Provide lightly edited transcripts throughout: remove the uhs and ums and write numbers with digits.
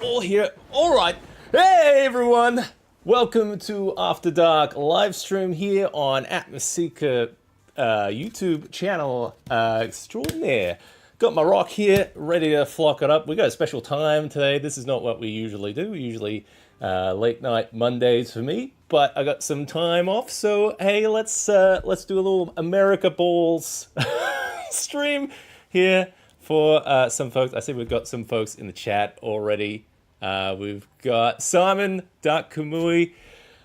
All here. All right. Hey, everyone. Welcome to After Dark live stream here on Atmoseeker YouTube channel extraordinaire. Got my rock here, ready to flock it up. We got a special time today. This is not what we usually do. We usually late night Mondays for me, but I got some time off. So hey, let's do a little America Balls stream here for some folks. I see we've got some folks in the chat already. We've got Simon, Dark Kamui,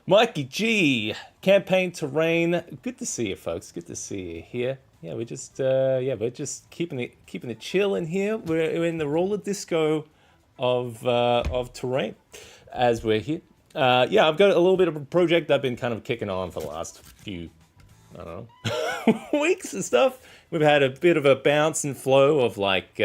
Mikey G, Campaign Terrain. Good to see you, folks. Good to see you here. Yeah, we're just keeping it chill in here. We're in the roller disco of Terrain as we're here. Yeah, I've got a little bit of a project I've been kind of kicking on for the last few, I don't know, weeks and stuff. We've had a bit of a bounce and flow of like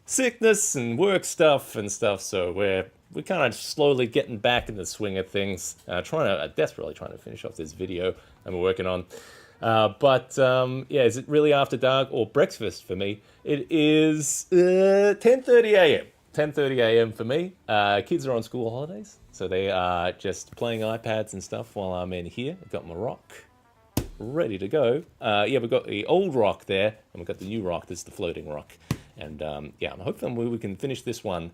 sickness and work stuff and stuff, so we're kind of slowly getting back in the swing of things. Desperately trying to finish off this video I'm working on. Yeah, is it really after dark or breakfast for me? It is 10:30 a.m. 10:30 a.m. for me. Kids are on school holidays, so they are just playing iPads and stuff while I'm in here. I've got my rock ready to go. Yeah, we've got the old rock there, and we've got the new rock. This is the floating rock. And yeah, I'm hoping we can finish this one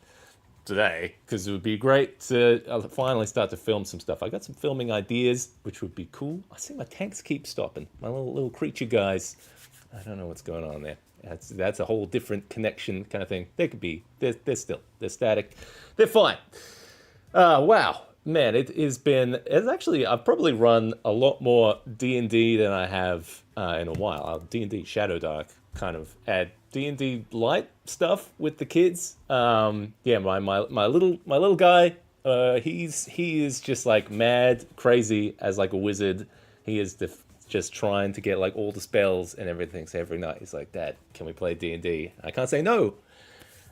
today, because it would be great to finally start to film some stuff. I got some filming ideas, which would be cool. I see my tanks keep stopping. My little creature guys. I don't know what's going on there. That's a whole different connection kind of thing. They could be. They're static. They're fine. Wow. Man, it's actually, I've probably run a lot more D&D than I have in a while. D&D Shadow Dark kind of add D&D light stuff with the kids. Yeah, my little guy, he is just like mad crazy as like a wizard. He is just trying to get like all the spells and everything. So every night he's like, "Dad, can we play D&D?" I can't say no.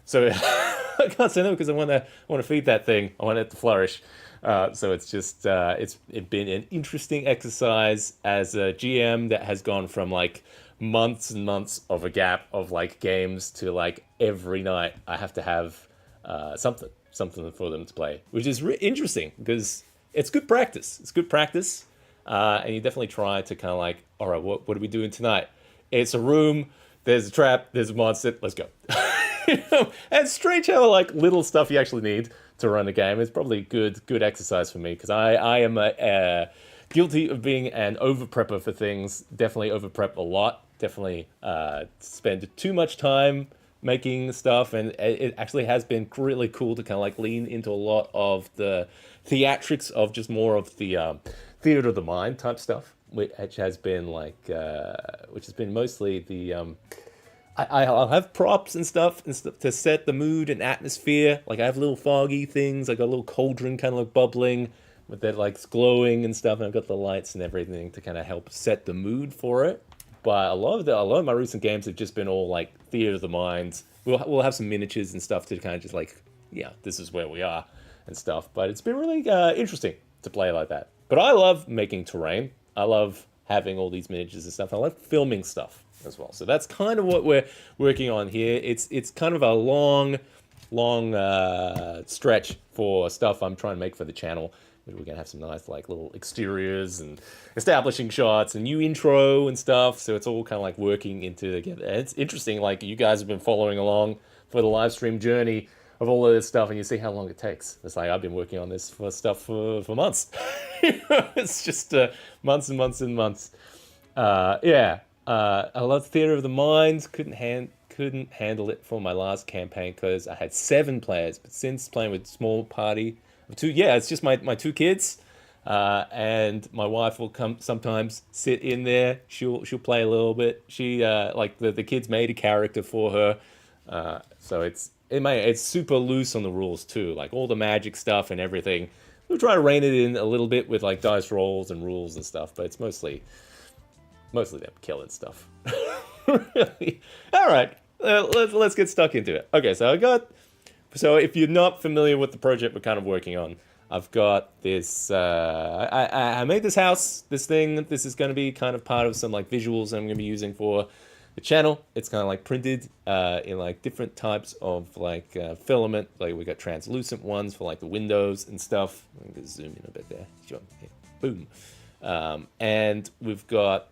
So I can't say no because I want to feed that thing. I want it to flourish. So it's just it's been an interesting exercise as a GM that has gone from like months and months of a gap of like games to like every night I have to have something for them to play, which is interesting because it's good practice. It's good practice, and you definitely try to kind of like, all right, what are we doing tonight? It's a room. There's a trap. There's a monster. Let's go. You know? And it's strange how like little stuff you actually need to run a game. It's probably good exercise for me because I am guilty of being an over prepper for things. Definitely over prep a lot. Definitely spend too much time making stuff, and it actually has been really cool to kind of like lean into a lot of the theatrics of just more of the theater of the mind type stuff, which has been like which has been mostly the I'll have props and stuff to set the mood and atmosphere. Like I have little foggy things, like a little cauldron kind of like bubbling. with that like glowing and stuff, and I've got the lights and everything to kind of help set the mood for it. But a lot of my recent games have just been all like theater of the mind. We'll have some miniatures and stuff to kind of just like, yeah, this is where we are and stuff. But it's been really interesting to play like that. But I love making terrain. I love having all these miniatures and stuff. I like filming stuff as well. So that's kind of what we're working on here. It's kind of a long stretch for stuff I'm trying to make for the channel. We're gonna have some nice like little exteriors and establishing shots and new intro and stuff. So it's all kind of like working into together. And it's interesting. Like you guys have been following along for the live stream journey of all of this stuff, and you see how long it takes. It's like I've been working on this for months. It's just months and months and months. I love Theater of the Mind. Couldn't handle it for my last campaign because I had 7 players. But since playing with small party of 2, it's just my 2 kids, and my wife will come sometimes sit in there. She'll play a little bit. She like the kids made a character for her, so it's super loose on the rules too. Like all the magic stuff and everything. We'll try to rein it in a little bit with like dice rolls and rules and stuff, but it's mostly them killing stuff. Really. All right, let's get stuck into it. Okay, so if you're not familiar with the project we're kind of working on, I've got this. I made this house, this thing. This is going to be kind of part of some like visuals I'm going to be using for the channel. It's kind of like printed in like different types of like filament. Like we got translucent ones for like the windows and stuff. I'm going to zoom in a bit there. Sure. Yeah. Boom. And we've got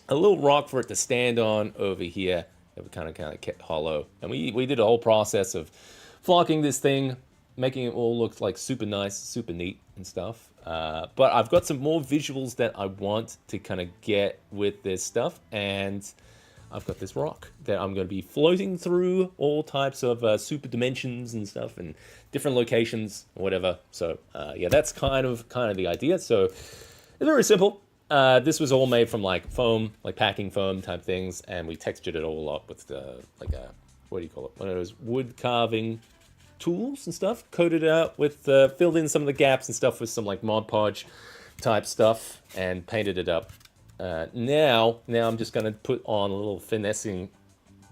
a little rock for it to stand on over here that we kind of kept hollow. And we did a whole process of flocking this thing, making it all look like super nice, super neat and stuff. But I've got some more visuals that I want to kind of get with this stuff, and I've got this rock that I'm going to be floating through all types of super dimensions and stuff and different locations or whatever. So that's kind of the idea. So it's very simple. This was all made from like foam, like packing foam type things, and we textured it all up with like a, what do you call it? One of those wood carving tools and stuff. Coated it out with, filled in some of the gaps and stuff with some like Mod Podge type stuff and painted it up. Now I'm just going to put on a little finessing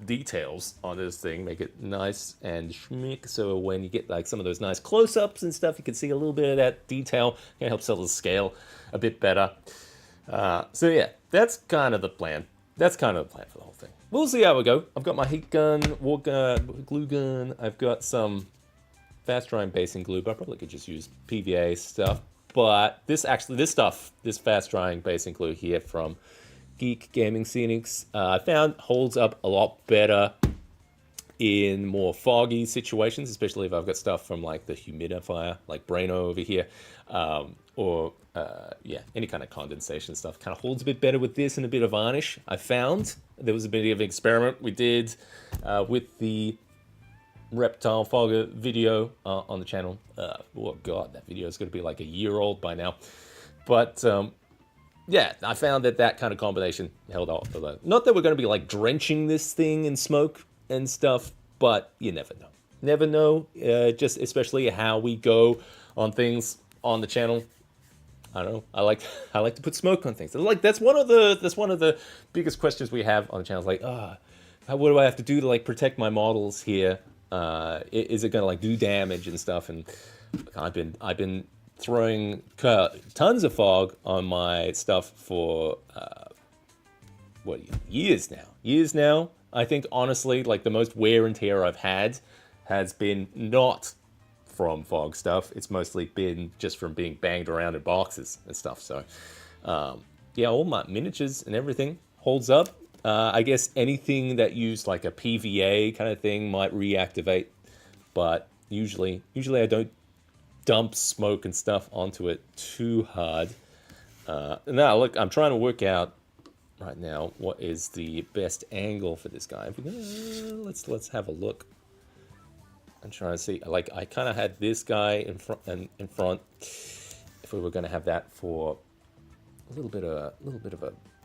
details on this thing, make it nice and schmick, so when you get like some of those nice close-ups and stuff, you can see a little bit of that detail. It helps sell the scale a bit better. So yeah, that's kind of the plan. That's kind of the plan for the whole thing. We'll see how we go. I've got my heat gun, glue gun. I've got some fast drying basing glue, but I probably could just use PVA stuff. But this fast drying basing glue here from Geek Gaming Scenics, I found holds up a lot better in more foggy situations, especially if I've got stuff from like the humidifier, like Braino over here, or any kind of condensation stuff. Kind of holds a bit better with this and a bit of varnish. I found there was a bit of an experiment we did with the reptile fogger video on the channel. Oh god, that video is going to be like a year old by now. But I found that kind of combination held out for that. Not that we're going to be like drenching this thing in smoke and stuff, but you never know. Never know, just especially how we go on things on the channel. I don't know. I like to put smoke on things. Like that's one of the biggest questions we have on the channel. It's like, what do I have to do to like protect my models here? Is it gonna like do damage and stuff? And I've been throwing tons of fog on my stuff for years now. I think honestly, like the most wear and tear I've had has been not from fog stuff. It's mostly been just from being banged around in boxes and stuff. So all my miniatures and everything holds up. I guess anything that used like a PVA kind of thing might reactivate, but usually I don't dump smoke and stuff onto it too hard. Now look, I'm trying to work out right now what is the best angle for this guy. Let's have a look. I'm trying to see. Like I kind of had this guy in front. If we were going to have that for a little bit of a what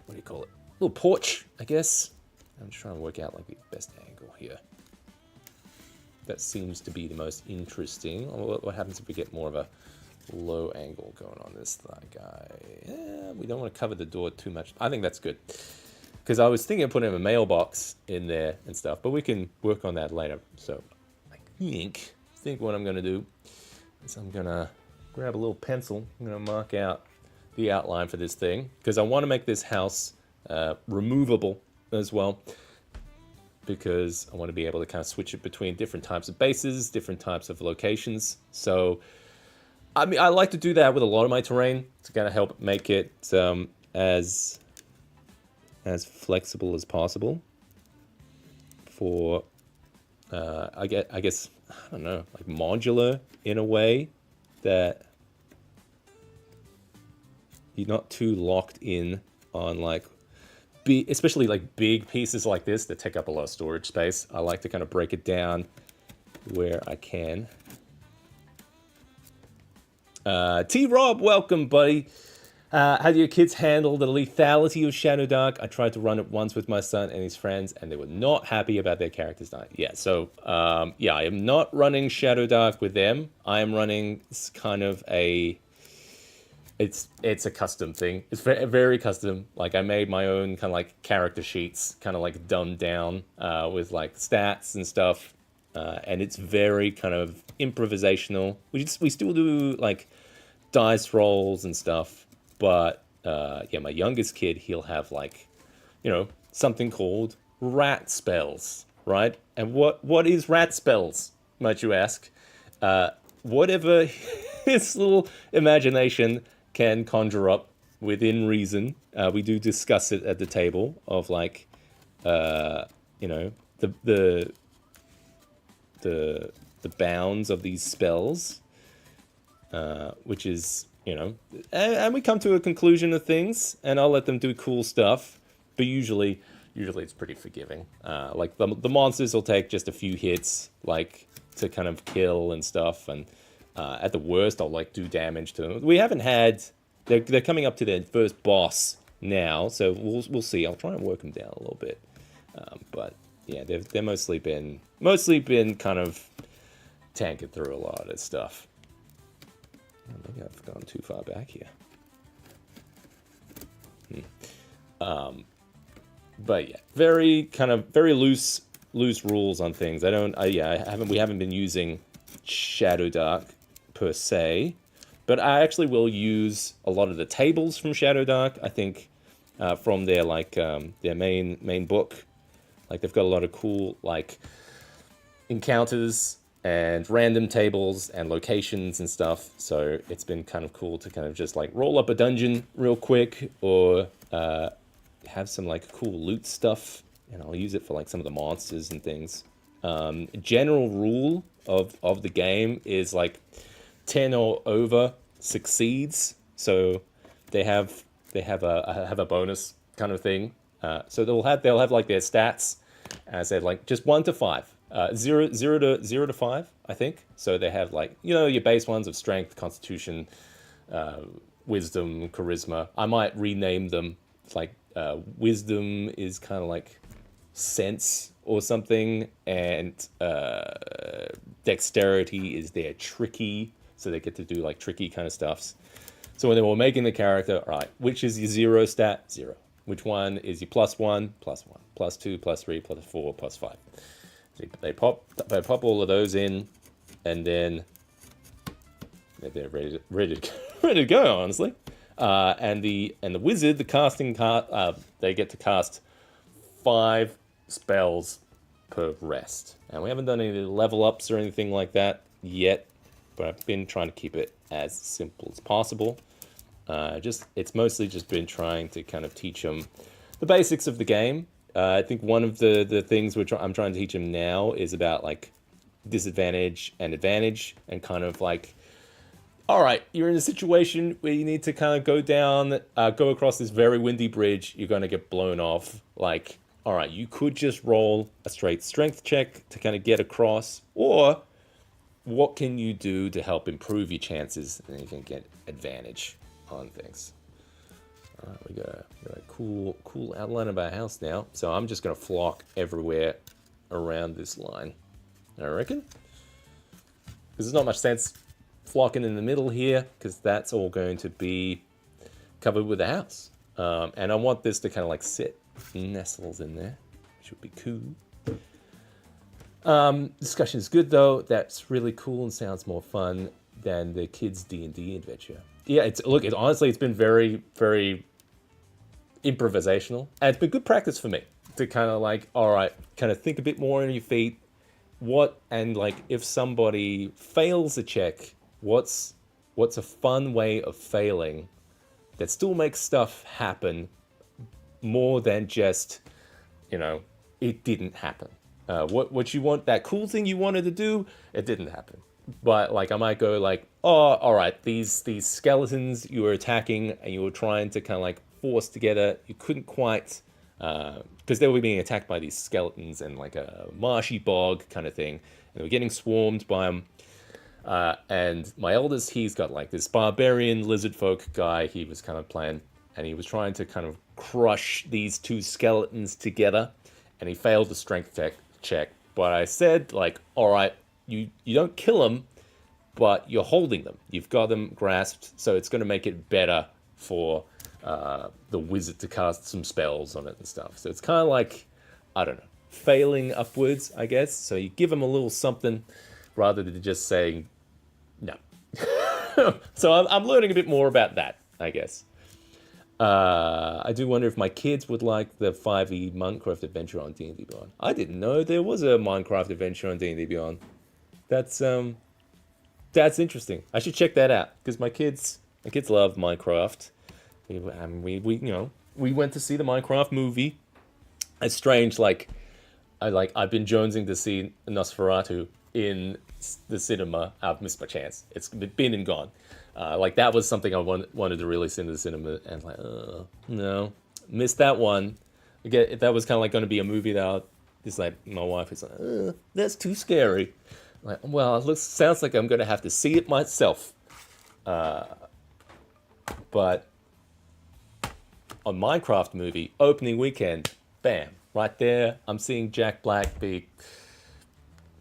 do you call it? A little porch, I guess. I'm just trying to work out like the best angle here. That seems to be the most interesting. What happens if we get more of a low angle going on this guy. Yeah, we don't want to cover the door too much. I think that's good. Because I was thinking of putting a mailbox in there and stuff, but we can work on that later. So I think what I'm going to do is I'm going to grab a little pencil. I'm going to mark out the outline for this thing, because I want to make this house removable as well, because I want to be able to kind of switch it between different types of bases, different types of locations. So I mean, I like to do that with a lot of my terrain to kind of help make it as flexible as possible for I guess I don't know, like modular in a way that you're not too locked in on like especially like big pieces like this that take up a lot of storage space. I like to kind of break it down where I can. T-Rob, welcome, buddy. How do your kids handle the lethality of Shadow Dark? I tried to run it once with my son and his friends, and they were not happy about their characters dying. Yeah, so, yeah, I am not running Shadow Dark with them. I am running kind of a... It's a custom thing. It's very, very custom. Like, I made my own kind of, like, character sheets, kind of, like, dumbed down with, like, stats and stuff. And it's very kind of improvisational. We still do, like, dice rolls and stuff. But, yeah, my youngest kid, he'll have, like, you know, something called rat spells, right? And what is rat spells, might you ask? Whatever his little imagination can conjure up within reason. We do discuss it at the table of, like, you know, the bounds of these spells, which is, you know, and we come to a conclusion of things, and I'll let them do cool stuff, but usually it's pretty forgiving. Like the monsters will take just a few hits, like, to kind of kill and stuff, and at the worst I'll like do damage to them. We haven't had, they're coming up to their first boss now, so we'll see. I'll try and work them down a little bit, but yeah, they've mostly been kind of tanking through a lot of this stuff. Maybe I've gone too far back here. But yeah, very loose rules on things. We haven't been using Shadow Dark per se, but I actually will use a lot of the tables from Shadow Dark. I think from their their main book. Like, they've got a lot of cool, like, encounters and random tables and locations and stuff. So it's been kind of cool to kind of just, like, roll up a dungeon real quick, or have some, like, cool loot stuff. And I'll use it for, like, some of the monsters and things. General rule of the game is, like, 10 or over succeeds. So they have a bonus kind of thing. So they'll have like their stats, as I said, like just 1 to 5, 0 to 5, I think. So they have, like, you know, your base ones of strength, constitution, wisdom, charisma. I might rename them. It's like wisdom is kind of like sense or something, and dexterity is their tricky. So they get to do like tricky kind of stuffs. So when they were making the character, all right, which is your 0 stat? 0. Which one is your +1, +1, +2, +3, +4, +5? So they pop all of those in, and then they're ready to go. Honestly, and the wizard, the casting they get to cast 5 spells per rest. And we haven't done any level ups or anything like that yet, but I've been trying to keep it as simple as possible. It's mostly just been trying to kind of teach them the basics of the game. I think one of the things I'm trying to teach them now is about, like, disadvantage and advantage, and kind of like, all right, you're in a situation where you need to kind of go across this very windy bridge. You're going to get blown off. Like, all right, you could just roll a straight strength check to kind of get across, or what can you do to help improve your chances, and you can get advantage on things. All right, we got a cool outline of our house now. So I'm just going to flock everywhere around this line, I reckon. Because there's not much sense flocking in the middle here because that's all going to be covered with a house. And I want this to kind of like sit nestles in there, which would be cool. Discussion is good though. That's really cool and sounds more fun than the kids' D&D adventure. Yeah, honestly, it's been very, very improvisational, and it's been good practice for me to kind of like, all right, kind of think a bit more on your feet. And like, if somebody fails a check, what's a fun way of failing that still makes stuff happen more than just, it didn't happen. What you want, that cool thing you wanted to do, it didn't happen. But like, I might go like, oh, all right, these skeletons you were attacking and you were trying to kind of like force together, you couldn't quite, because they were being attacked by these skeletons in like a marshy bog kind of thing, and they were getting swarmed by them. And my eldest, he's got like this barbarian lizard folk guy he was kind of playing, and he was trying to kind of crush these two skeletons together, and he failed the strength check. But I said like, all right, you don't kill them, but you're holding them. You've got them grasped, so it's going to make it better for the wizard to cast some spells on it and stuff. So it's kind of like, I don't know, failing upwards, I guess. So you give them a little something rather than just saying no. So I'm learning a bit more about that, I guess. I do wonder if my kids would like the 5e Minecraft adventure on D&D Beyond. I didn't know there was a Minecraft adventure on D&D Beyond. That's interesting. I should check that out because my kids love Minecraft. We went to see the Minecraft movie. It's strange, I've been jonesing to see Nosferatu in the cinema. I've missed my chance. It's been and gone. That was something I wanted to release into the cinema, and no, missed that one. Again, that was kind of like going to be a movie that my wife is like, that's too scary. Like, well, sounds like I'm going to have to see it myself. But on Minecraft movie, opening weekend, bam, right there, I'm seeing Jack Black be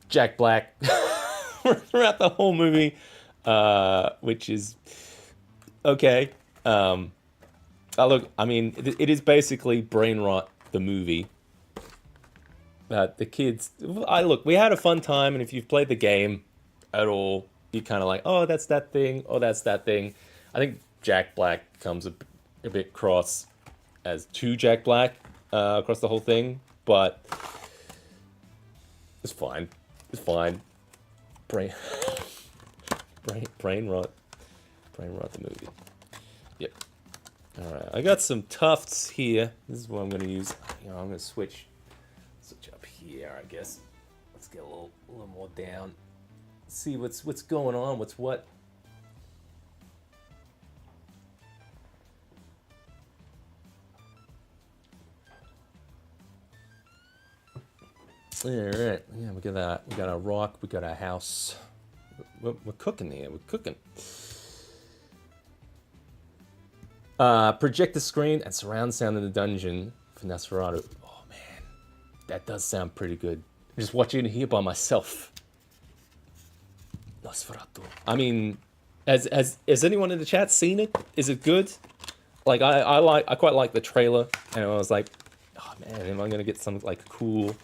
Jack Black throughout the whole movie, which is okay. It is basically Brain Rot, the movie. The kids, we had a fun time, and if you've played the game at all, you kind of like, oh, that's that thing, oh, that's that thing. I think Jack Black comes a bit cross as to Jack Black across the whole thing, but it's fine. It's fine. Brain Rot. Brain Rot, the movie. Yep. All right, I got some tufts here. This is what I'm going to use. I'm going to switch up here, I guess. Let's get a little more down. See what's going on. What's what. All right. Yeah, we got that. We got our rock. We got our house. We're cooking here. We're cooking. Project the screen and surround sound in the dungeon for Nosferatu. Oh man, that does sound pretty good. I'm just watching it here by myself. Nosferatu. I mean, has anyone in the chat seen it? Is it good? Like I quite like the trailer, and I was like, oh man, am I gonna get some like cool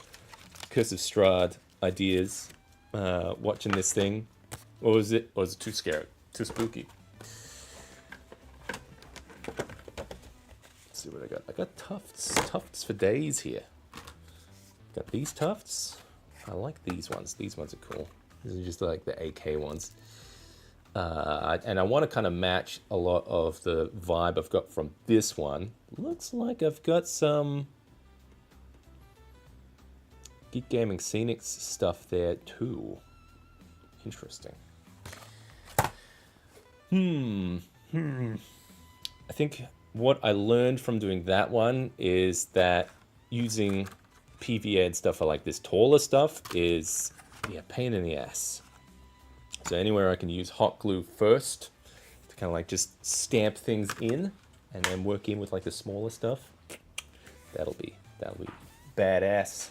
Curse of Strahd ideas watching this thing? Or was it too scary? Too spooky? Let's see what I got. I got tufts for days here. Got these tufts. I like these ones. These ones are cool. These are just like the AK ones. And I want to kind of match a lot of the vibe I've got from this one. Looks like I've got some Geek Gaming Scenics stuff there too. Interesting. I think what I learned from doing that one is that using PVA and stuff for like this taller stuff is a pain in the ass. So anywhere I can use hot glue first to kind of like just stamp things in and then work in with like the smaller stuff, that'll be badass.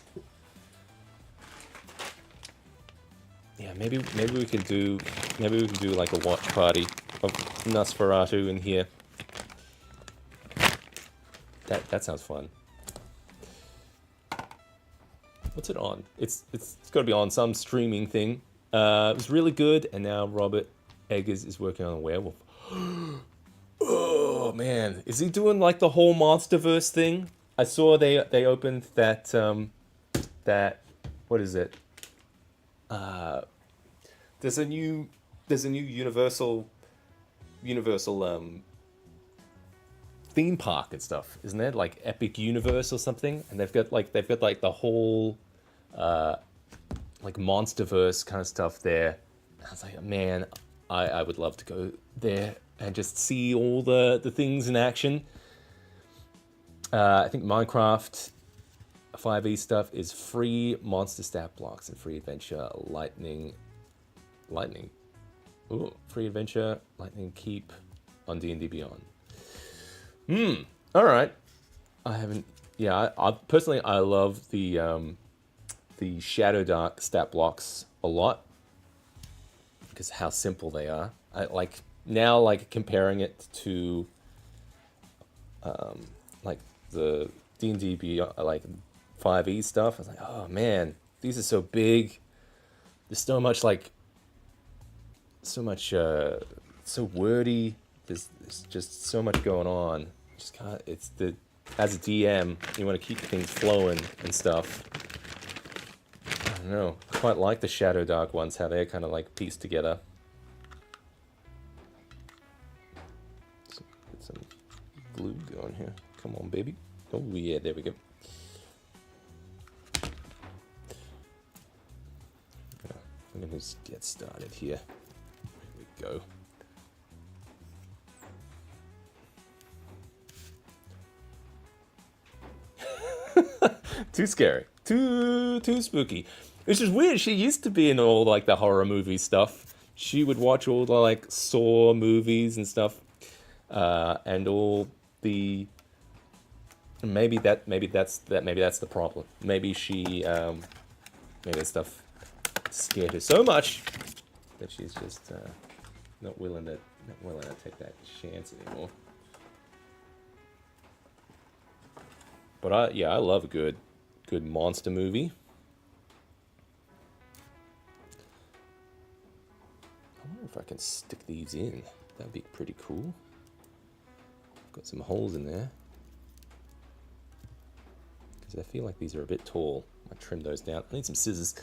Yeah, maybe we can do like a watch party of Nosferatu in here. That sounds fun. What's it on? It's got to be on some streaming thing. It was really good, and now Robert Eggers is working on a werewolf. Oh man, is he doing like the whole MonsterVerse thing? I saw they opened that what is it? There's a new Universal theme park and stuff, isn't there? Like Epic Universe or something, and they've got the whole like MonsterVerse kind of stuff there. I was like, man, I would love to go there and just see all the things in action. I think Minecraft 5e stuff is free monster stat blocks and free adventure lightning. Ooh, free adventure lightning keep on D&D Beyond. All right. I haven't. Yeah, I personally I love the Shadow Dark stat blocks a lot because how simple they are. I like now like comparing it to like the D&D Beyond like 5e stuff. I was like, oh man, these are so big. There's so much so wordy. There's just so much going on. Just can't. As a DM, you want to keep things flowing and stuff. I don't know. I quite like the Shadow Dark ones, how they're kind of like pieced together. Get some glue going here. Come on, baby. Oh yeah, there we go. I'm gonna just get started here. Here we go. Too scary. Too spooky. Which is weird. She used to be in all like the horror movie stuff. She would watch all the like Saw movies and stuff, and all the. Maybe that's the problem. Maybe maybe that stuff scared her so much that she's just not willing to take that chance anymore. But I love a good monster movie. I wonder if I can stick these in. That'd be pretty cool. Got some holes in there. Because I feel like these are a bit tall. I might trim those down. I need some scissors.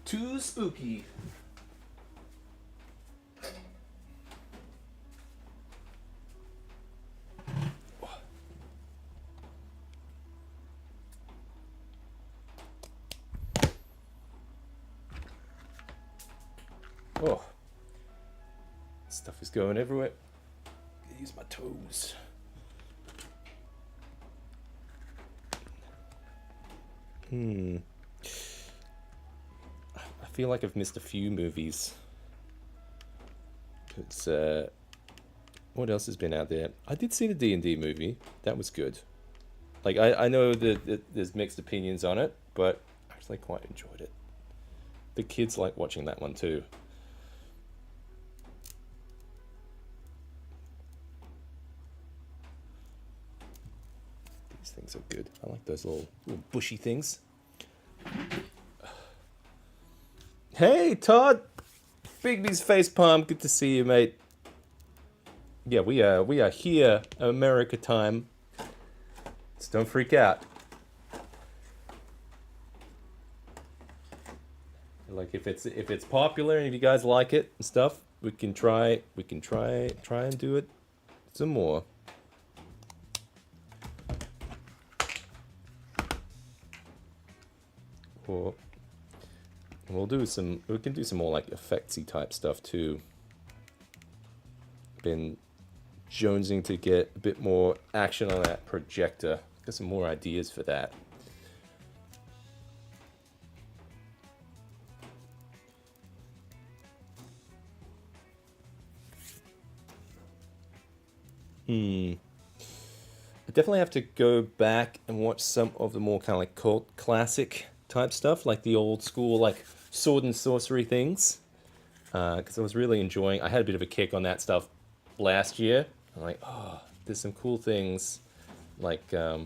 Too spooky. Oh, stuff is going everywhere. Use my toes. I feel like I've missed a few movies. It's what else has been out there? I did see the D&D movie. That was good. Like I know that there's mixed opinions on it, but I actually quite enjoyed it. The kids like watching that one too. These things are good. I like those little bushy things. Hey, Todd! Bigby's facepalm. Good to see you, mate. Yeah, we are here, America time. So don't freak out. Like if it's popular and if you guys like it and stuff, we can try and do it some more. Or we can do some more like effectsy type stuff too. Been jonesing to get a bit more action on that projector. Got some more ideas for that. I definitely have to go back and watch some of the more kind of like cult classic type stuff, like the old school like sword and sorcery things, because I was really enjoying. I had a bit of a kick on that stuff last year. I'm like, oh, there's some cool things, like I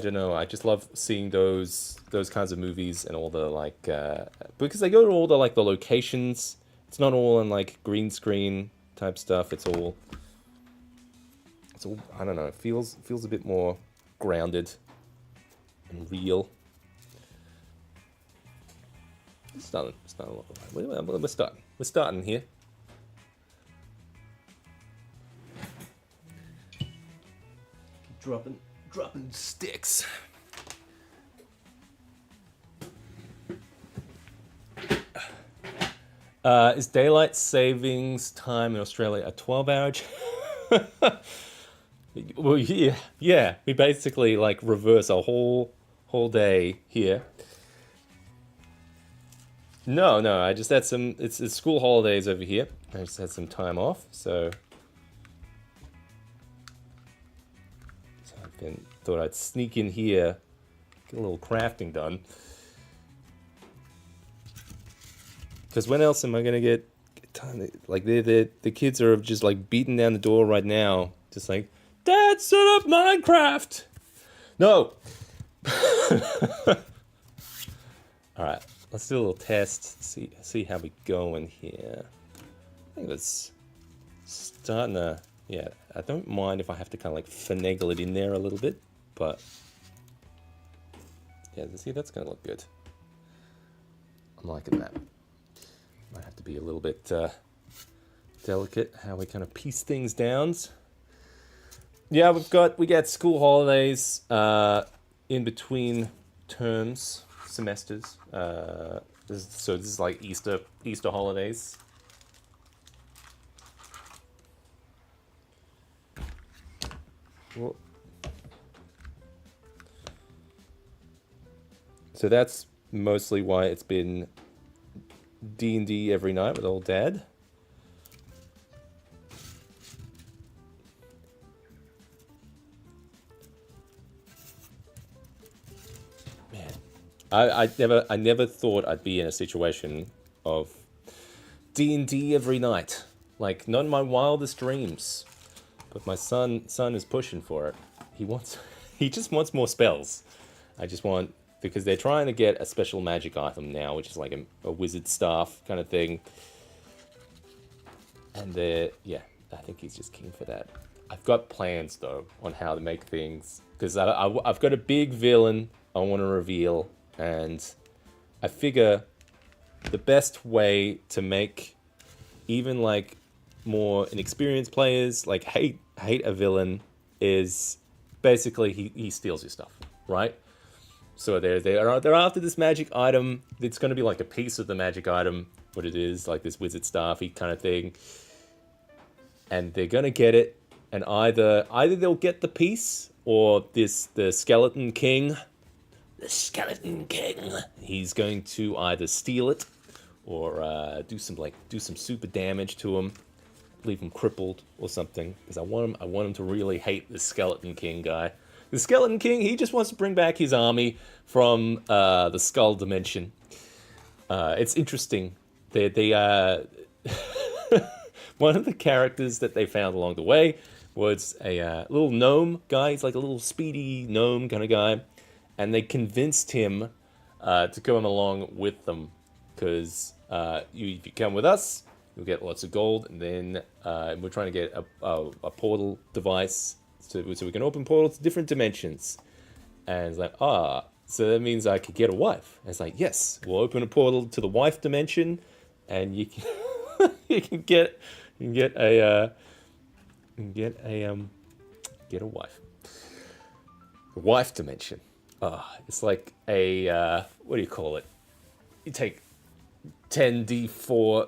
don't know. I just love seeing those kinds of movies and all the like because they go to all the like the locations. It's not all in like green screen type stuff. It's all I don't know. It feels a bit more grounded and real. It's not a lot of We're starting. We're starting here. Keep dropping sticks. Is daylight savings time in Australia a 12-hour? Well, yeah. We basically like reverse a whole day here. No. I just had some. It's school holidays over here. I just had some time off, so I thought I'd sneak in here, get a little crafting done. Because when else am I gonna get time? Like the kids are just like beating down the door right now, just like, Dad, set up Minecraft. No. All right, let's do a little test. See how we going here. I think that's starting to. Yeah, I don't mind if I have to kind of like finagle it in there a little bit, but yeah, see, that's gonna look good. I'm liking that. Might have to be a little bit delicate how we kind of piece things down. Yeah, we get school holidays in between terms, semesters. So this is like Easter holidays. Well, so that's mostly why it's been D&D every night with old Dad. Man, I never thought I'd be in a situation of D&D every night. Like, not in my wildest dreams. But my son is pushing for it. He just wants more spells. Because they're trying to get a special magic item now, which is like a wizard staff kind of thing. And I think he's just keen for that. I've got plans though on how to make things, because I've got a big villain I want to reveal, and I figure the best way to make even like more inexperienced players like hate a villain is basically he steals your stuff, right? So they're after this magic item. It's going to be like a piece of the magic item, what it is, like this wizard staffy kind of thing. And they're going to get it, and either they'll get the piece, or the Skeleton King. The Skeleton King. He's going to either steal it, or do some super damage to him, leave him crippled or something. Because I want him to really hate the Skeleton King guy. The Skeleton King, he just wants to bring back his army from the Skull Dimension. It's interesting. They one of the characters that they found along the way was a little gnome guy. He's like a little speedy gnome kind of guy. And they convinced him to come along with them. Because if you come with us, you'll get lots of gold. And then we're trying to get a portal device so we can open portals to different dimensions. And it's like, so that means I could get a wife. And it's like, yes, we'll open a portal to the wife dimension, and you can get a wife. The wife dimension. It's like a what do you call it? You take 10d4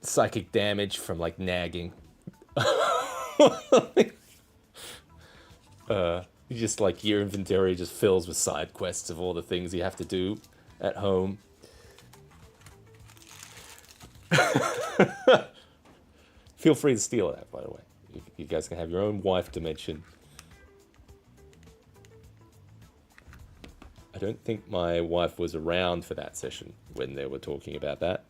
psychic damage from like nagging. You just like your inventory just fills with side quests of all the things you have to do at home. Feel free to steal that, by the way. You guys can have your own wife dimension. I don't think my wife was around for that session when they were talking about that.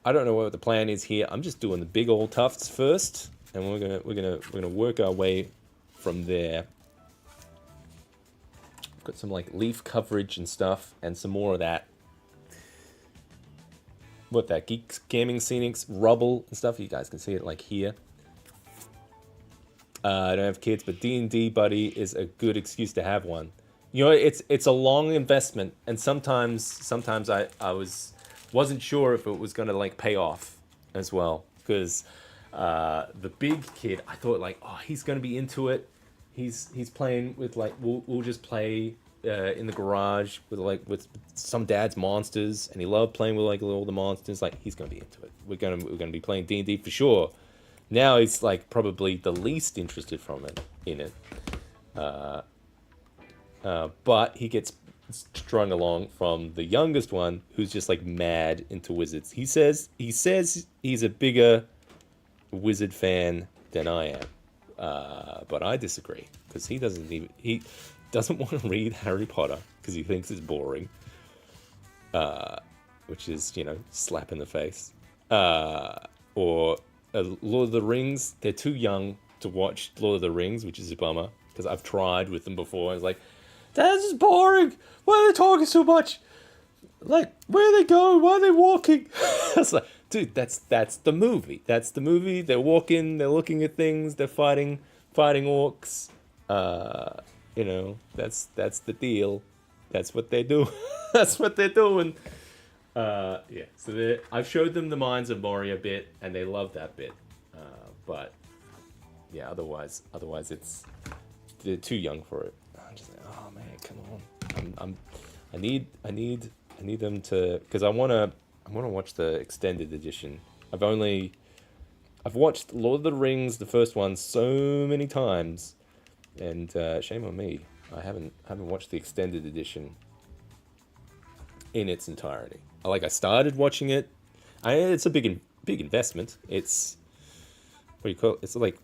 I don't know what the plan is here. I'm just doing the big old tufts first, and we're gonna work our way from there. Got some like leaf coverage and stuff, and some more of that. What that Geek Gaming Scenics rubble and stuff. You guys can see it like here. I don't have kids, but D&D buddy is a good excuse to have one. You know, it's a long investment, and sometimes I wasn't sure if it was gonna like pay off as well, because the big kid, I thought like, oh, he's gonna be into it. He's playing with like we'll just play in the garage with some dad's monsters, and he loved playing with like all the monsters. Like he's gonna be into it. We're gonna be playing D&D for sure. Now he's like probably the least interested in it. But he gets strung along from the youngest one, who's just like mad into wizards. He says he's a bigger wizard fan than I am, but I disagree, because he doesn't want to read Harry Potter because he thinks it's boring, which is, you know, slap in the face, or Lord of the Rings. They're too young to watch Lord of the Rings, which is a bummer, because I've tried with them before. I was like, that's just boring. Why are they talking so much? Like, where are they going? Why are they walking? I was like, dude, that's the movie. That's the movie. They're walking. They're looking at things. They're fighting orcs. You know, that's the deal. That's what they do. That's what they're doing. Yeah. So I've showed them the Mines of Moria bit, and they love that bit. But yeah, otherwise they're too young for it. I'm just like, oh man, come on. I need them to, because I wanna watch the extended edition. I've watched Lord of the Rings, the first one, so many times, and shame on me, I haven't watched the extended edition in its entirety. I started watching it. It's a big investment. It's, what do you call it? It's like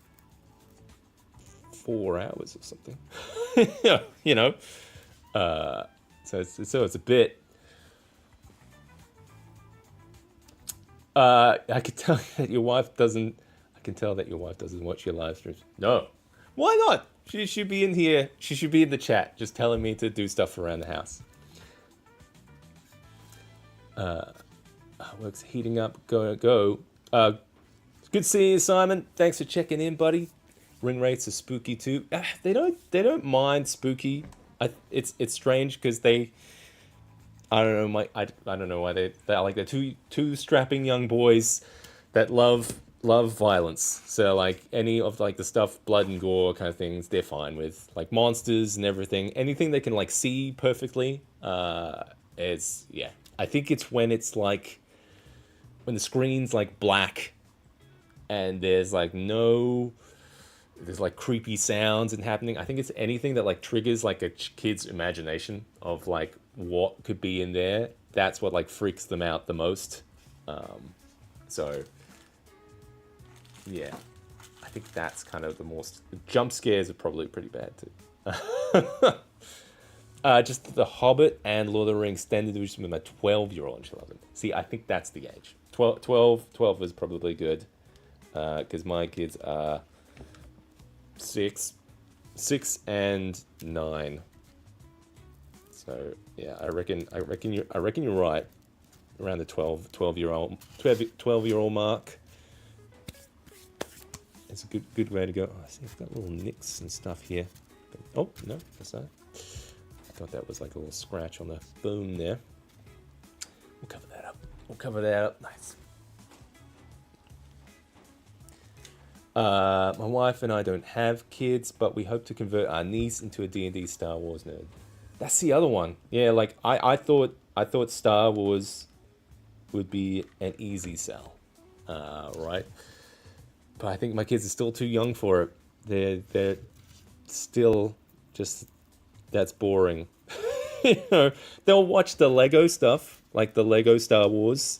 4 hours or something. You know. So it's a bit. I can tell that your wife doesn't. I can tell that your wife doesn't watch your live streams. No, why not? She should be in here. She should be in the chat, just telling me to do stuff around the house. Work's heating up. Go. It's good seeing you, Simon. Thanks for checking in, buddy. Ring rates are spooky too. They don't mind spooky. It's strange because I don't know, I don't know why they're two strapping young boys that love violence. So like any of like the stuff, blood and gore kind of things, they're fine with. Like monsters and everything, anything they can like see perfectly. Is, yeah. I think it's when the screen's like black, and there's like creepy sounds and happening. I think it's anything that like triggers like a kid's imagination of like what could be in there. That's what like freaks them out the most. So yeah, I think that's kind of the most. Jump scares are probably pretty bad too. Just The Hobbit and Lord of the Rings extended edition with my 12-year-old, and she loves them. See, I think that's the age. 12 was probably good, because my kids are 6 and 9. So yeah, I reckon you're right, around the 12-year-old mark. It's a good way to go. Oh, I see, I've got little nicks and stuff here. Oh no, that's not it. I thought that was like a little scratch on the bone there. We'll cover that up. Nice. My wife and I don't have kids, but we hope to convert our niece into a D&D Star Wars nerd. That's the other one. Yeah, like I thought Star Wars would be an easy sell, right? But I think my kids are still too young for it. They're still just, that's boring. You know, they'll watch the Lego stuff, like the Lego Star Wars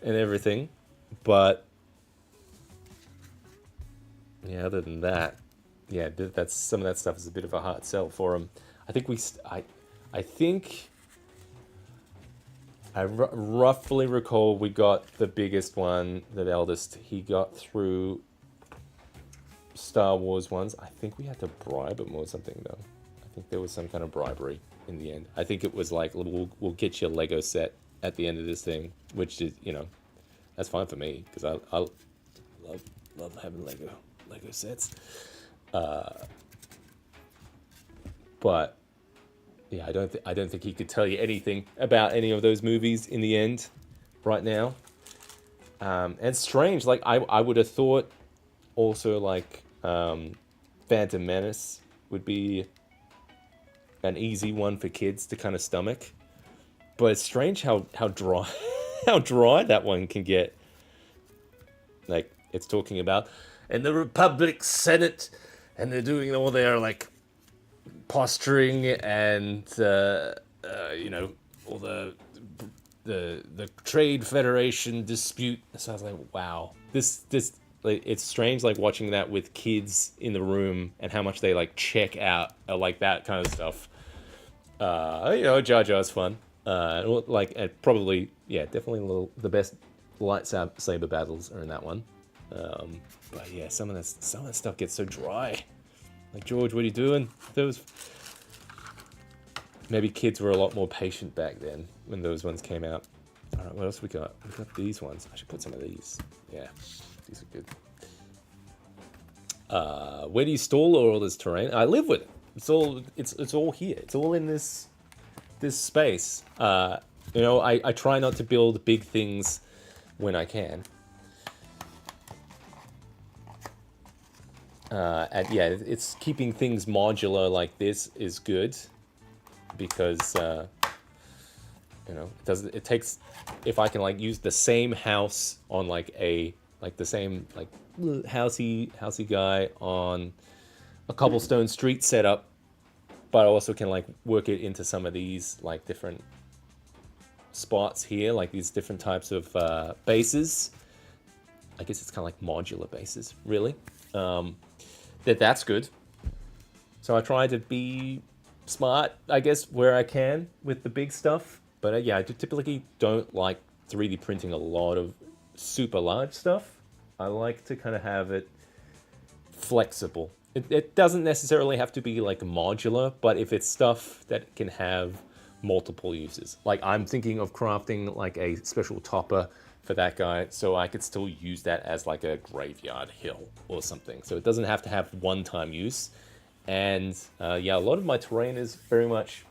and everything, but yeah, other than that, yeah, that's some of that stuff is a bit of a hard sell for them. I think I think I roughly recall we got the biggest one, the eldest. He got through Star Wars ones. I think we had to bribe him or something though. I think there was some kind of bribery in the end. I think it was like we'll get you a Lego set at the end of this thing, which is that's fine for me because I love having Lego sets. But yeah, I don't think he could tell you anything about any of those movies in the end, right now. And it's strange. Like I would have thought, also like Phantom Menace would be an easy one for kids to kind of stomach. But it's strange how dry how dry that one can get. Like it's talking about in the Republic Senate, and they're doing all their like posturing and all the Trade Federation dispute. So I was like, wow, this like, it's strange like watching that with kids in the room and how much they like check out like that kind of stuff. Jar Jar's fun. Probably definitely the best lightsaber battles are in that one. But yeah, some of that stuff gets so dry. Like, George, what are you doing? Maybe kids were a lot more patient back then when those ones came out. All right, what else we got? We got these ones. I should put some of these. Yeah, these are good. Where do you store all this terrain? I live with it. It's all here. It's all in this space. I try not to build big things when I can. It's keeping things modular like this is good because it takes, if I can like use the same house on the same housey guy on a cobblestone street setup, but I also can like work it into some of these like different spots here, like these different types of bases. I guess it's kind of like modular bases, really. That's good. So I try to be smart, I guess, where I can with the big stuff. But I typically don't like 3D printing a lot of super large stuff. I like to kind of have it flexible. It doesn't necessarily have to be like modular, but if it's stuff that can have multiple uses. Like I'm thinking of crafting like a special topper for that guy, so I could still use that as like a graveyard hill or something. So it doesn't have to have one-time use. And a lot of my terrain is very much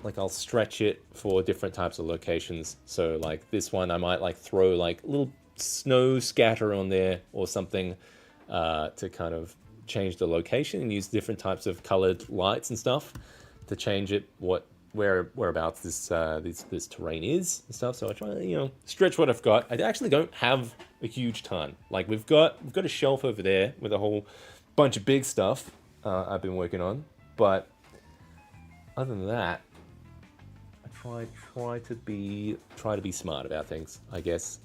like I'll stretch it for different types of locations. So like this one, I might like throw like a little snow scatter on there or something to kind of change the location and use different types of colored lights and stuff to change it whereabouts this terrain is and stuff. So I try to stretch what I've got. I actually don't have a huge ton. Like we've got a shelf over there with a whole bunch of big stuff I've been working on, but other than that, I try to be smart about things, I guess.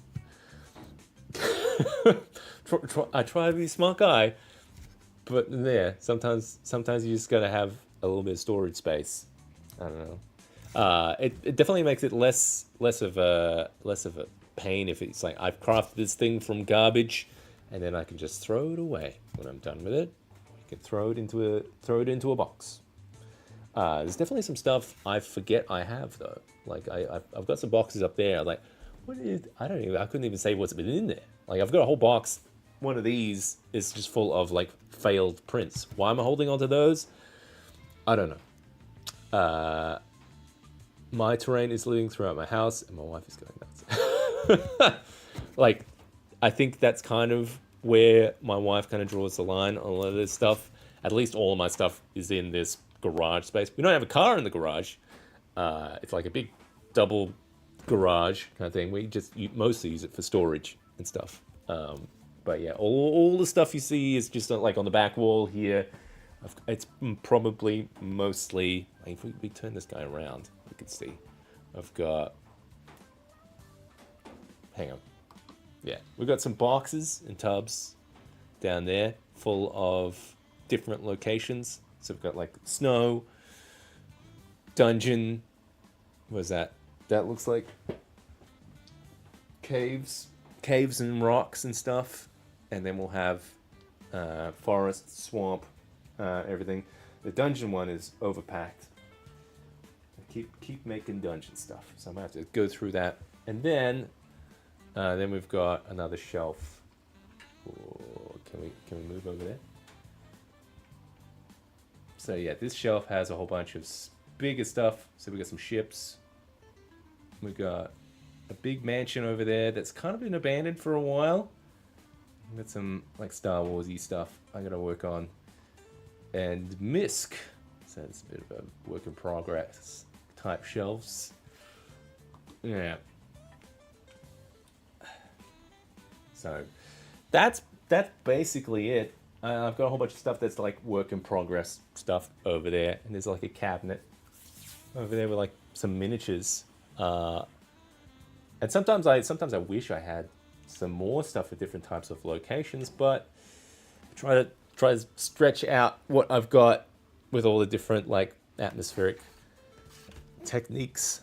I try to be a smart guy, but sometimes you just gotta have a little bit of storage space. I don't know. It definitely makes it less of a pain if it's like I've crafted this thing from garbage, and then I can just throw it away when I'm done with it. You can throw it into a box. There's definitely some stuff I forget I have though. Like I've got some boxes up there. Like I couldn't even say what's been in there. Like I've got a whole box. One of these is just full of like failed prints. Why am I holding onto those? I don't know. My terrain is living throughout my house, and my wife is going nuts. Like, I think that's kind of where my wife kind of draws the line on a lot of this stuff. At least all of my stuff is in this garage space. We don't have a car in the garage. It's like a big double garage kind of thing. We mostly use it for storage and stuff. But yeah, all the stuff you see is just like on the back wall here. It's probably mostly, like, if we turn this guy around, we can see. I've got, hang on. Yeah, we've got some boxes and tubs down there full of different locations. So we've got like snow, dungeon. What is that? That looks like caves and rocks and stuff. And then we'll have forest, swamp, everything. The dungeon one is overpacked. Keep making dungeon stuff. So I'm gonna have to go through that. And then we've got another shelf. Ooh, can we move over there? So yeah, this shelf has a whole bunch of bigger stuff. So we got some ships. We got a big mansion over there that's kind of been abandoned for a while. We got some like Star Warsy stuff I gotta work on. And Misk. So it's a bit of a work in progress type shelves. Yeah. So that's basically it. I've got a whole bunch of stuff that's like work in progress stuff over there, and there's like a cabinet over there with like some miniatures. And sometimes I wish I had some more stuff for different types of locations, but try to stretch out what I've got with all the different like atmospheric techniques.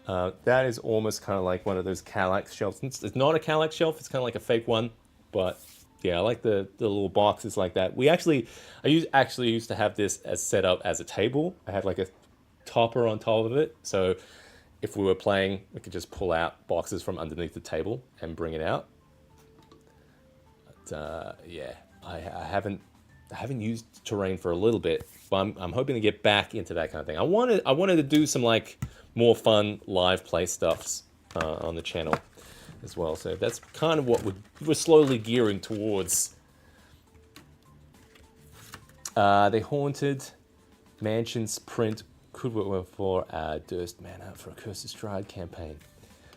That is almost kind of like one of those Kallax shelves. It's not a Kallax shelf, it's kind of like a fake one, but yeah, I like the little boxes like that. I actually used to have this as set up as a table. I had like a topper on top of it, so if we were playing, we could just pull out boxes from underneath the table and bring it out. But yeah, I haven't used terrain for a little bit, but I'm hoping to get back into that kind of thing. I wanted to do some like more fun live play stuffs on the channel as well. So that's kind of what we're slowly gearing towards. The Haunted Mansions print could work for Durst Manor for a Curse of Strahd campaign.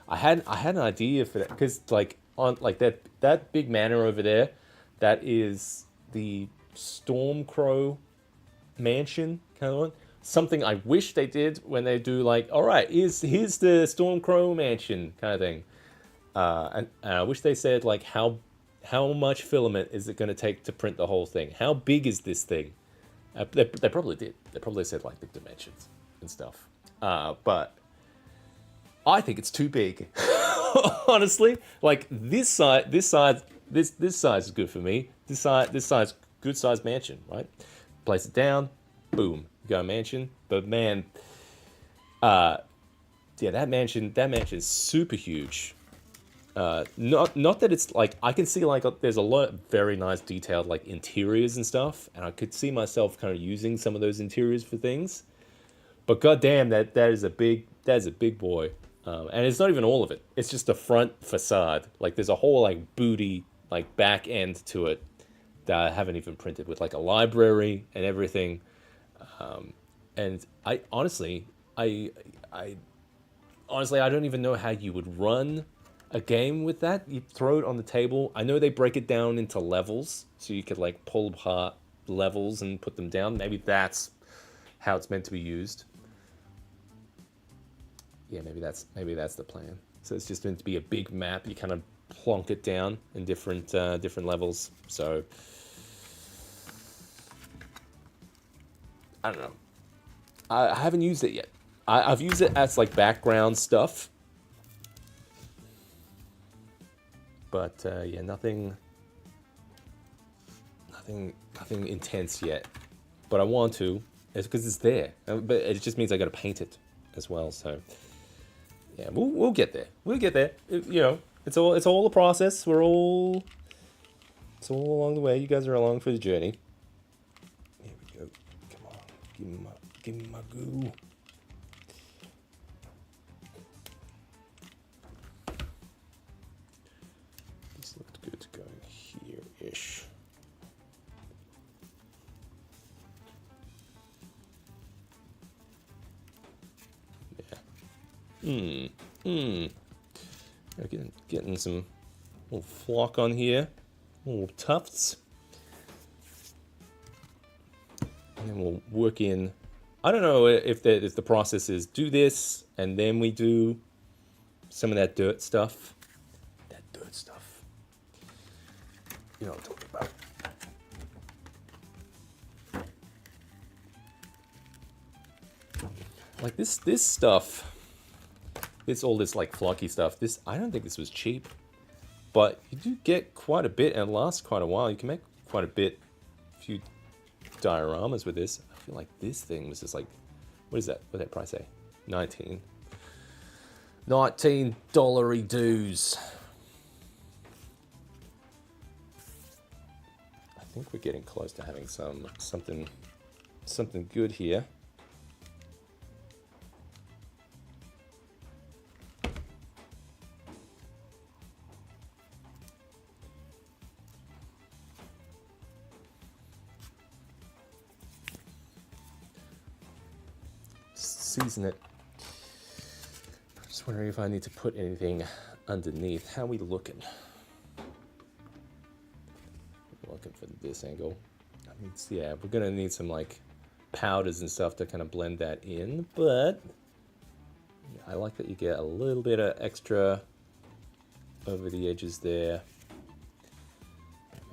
I had an idea for that because like on like that big manor over there, that is the Stormcrow mansion kind of one. Something I wish they did when they do like, all right, here's the Stormcrow mansion kind of thing. And I wish they said like how much filament is it going to take to print the whole thing? How big is this thing? They probably did. They probably said like the dimensions and stuff. But I think it's too big. Honestly, like this size is good for me. This size, good sized mansion, right? Place it down, boom, you got a mansion. But man, yeah, that mansion's super huge. Not that it's like, I can see like there's a lot of very nice detailed like interiors and stuff, and I could see myself kind of using some of those interiors for things. But goddamn, that is a big boy, and it's not even all of it. It's just the front facade. Like there's a whole like booty like back end to it that I haven't even printed, with like a library and everything. And I honestly don't even know how you would run a game with that. You throw it on the table. I know they break it down into levels, so you could like pull apart levels and put them down. Maybe that's how it's meant to be used. Yeah, maybe that's the plan. So it's just meant to be a big map. You kind of plonk it down in different levels. So I don't know. I haven't used it yet. I've used it as like background stuff. But yeah, nothing intense yet. But I want to. It's because it's there. But it just means I got to paint it as well. So yeah, we'll get there. We'll get there. You know, it's all a process. It's all along the way. You guys are along for the journey. Here we go. Come on, give me my goo. This looked good going here-ish. Yeah. Getting some little flock on here, little tufts. And then we'll work in. I don't know if the process is do this and then we do some of that dirt stuff. That dirt stuff. You know what I'm talking about. Like this stuff, all this like flocky stuff, I don't think this was cheap. But you do get quite a bit and it lasts quite a while. You can make quite a few dioramas with this. I feel like this thing was just like, what is that? What did that price say? 19. $19 dues. I think we're getting close to having something good here. Season it. I'm just wondering if I need to put anything underneath. How are we looking? Looking for this angle. I mean, yeah, we're gonna need some like powders and stuff to kind of blend that in, but yeah, I like that you get a little bit of extra over the edges there.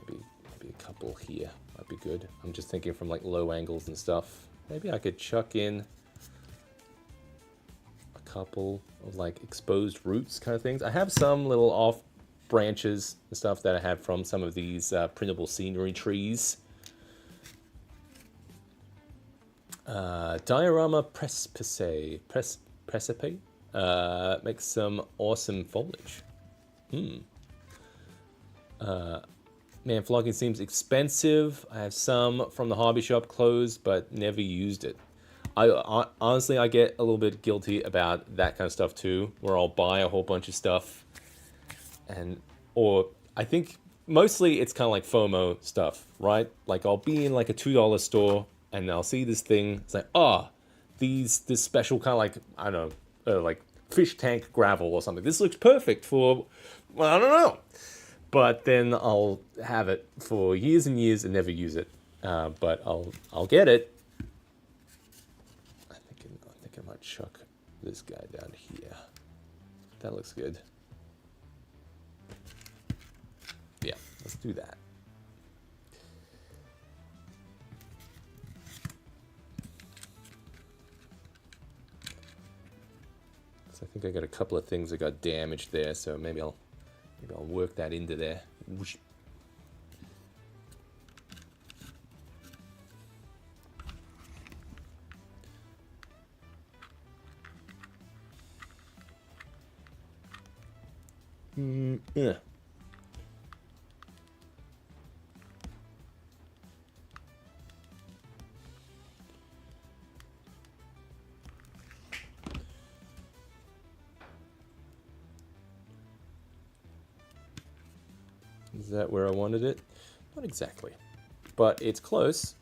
Maybe a couple here might be good. I'm just thinking from like low angles and stuff. Maybe I could chuck in couple of like exposed roots kind of things. I have some little off branches and stuff that I have from some of these printable scenery trees. Diorama Precipice makes some awesome foliage. Man, flogging seems expensive. I have some from the hobby shop closed, but never used it. I honestly, I get a little bit guilty about that kind of stuff too, where I'll buy a whole bunch of stuff, or I think mostly it's kind of like FOMO stuff, right? Like I'll be in like a $2 store and I'll see this thing. It's like, this special kind of like, I don't know, like fish tank gravel or something. This looks perfect for, well, I don't know. But then I'll have it for years and years and never use it. But I'll get it. I might chuck this guy down here. That looks good. Yeah, let's do that. So I think I got a couple of things that got damaged there, so maybe I'll work that into there. Whoosh. Yeah. Is that where I wanted it? Not exactly, but it's close.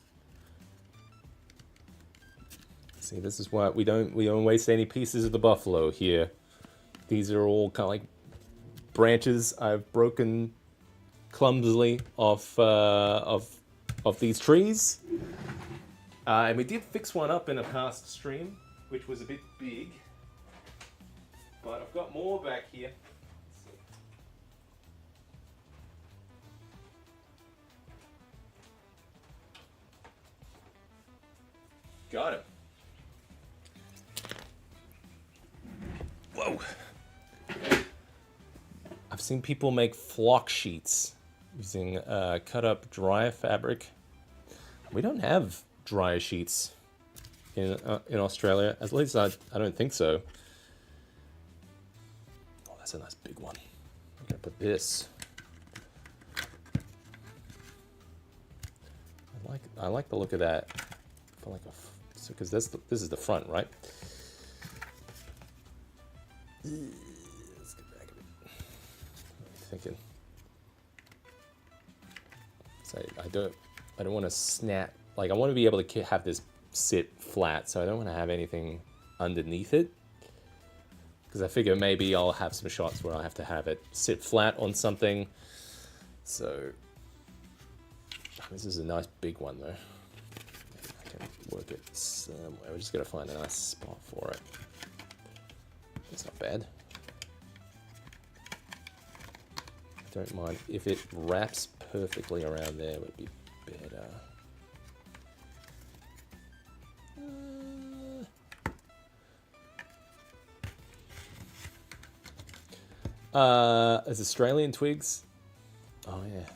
See, this is why we don't waste any pieces of the buffalo here. These are all kind of like branches I've broken clumsily off of these trees, and we did fix one up in a past stream, which was a bit big. But I've got more back here. Got him. Whoa. I've seen people make flock sheets using cut up dry fabric. We don't have dryer sheets in Australia. At least I don't think so. Oh, that's a nice big one. I'm gonna put this. I like the look of that. I like because this is the front, right? Let's get back a bit. What are you thinking? So I don't want to snap. Like I want to be able to have this sit flat, so I don't want to have anything underneath it. Because I figure maybe I'll have some shots where I have to have it sit flat on something. So this is a nice big one though. Work it somewhere. We're just gonna find a nice spot for it. It's not bad. Don't mind if it wraps perfectly around there. Would be better. As Australian twigs. Oh yeah,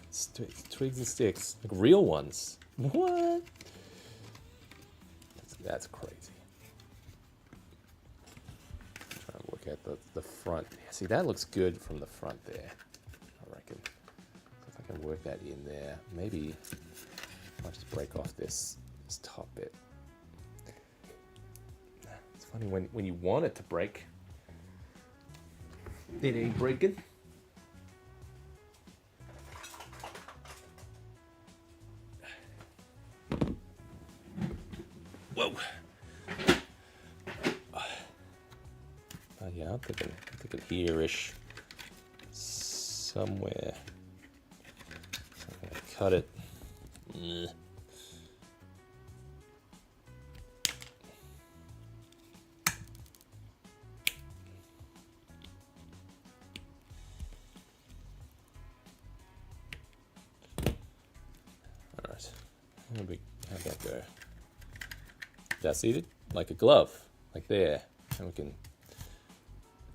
twigs and sticks, like real ones. What? That's crazy. Trying to look at the front. Yeah, see, that looks good from the front there. I reckon. So if I can work that in there, maybe I'll just break off this top bit. It's funny when you want it to break, it ain't breaking. Whoa. Yeah, I'm thinking here-ish somewhere. So I'm gonna cut it. All right, how'd that go? That's seated like a glove, like there, and we can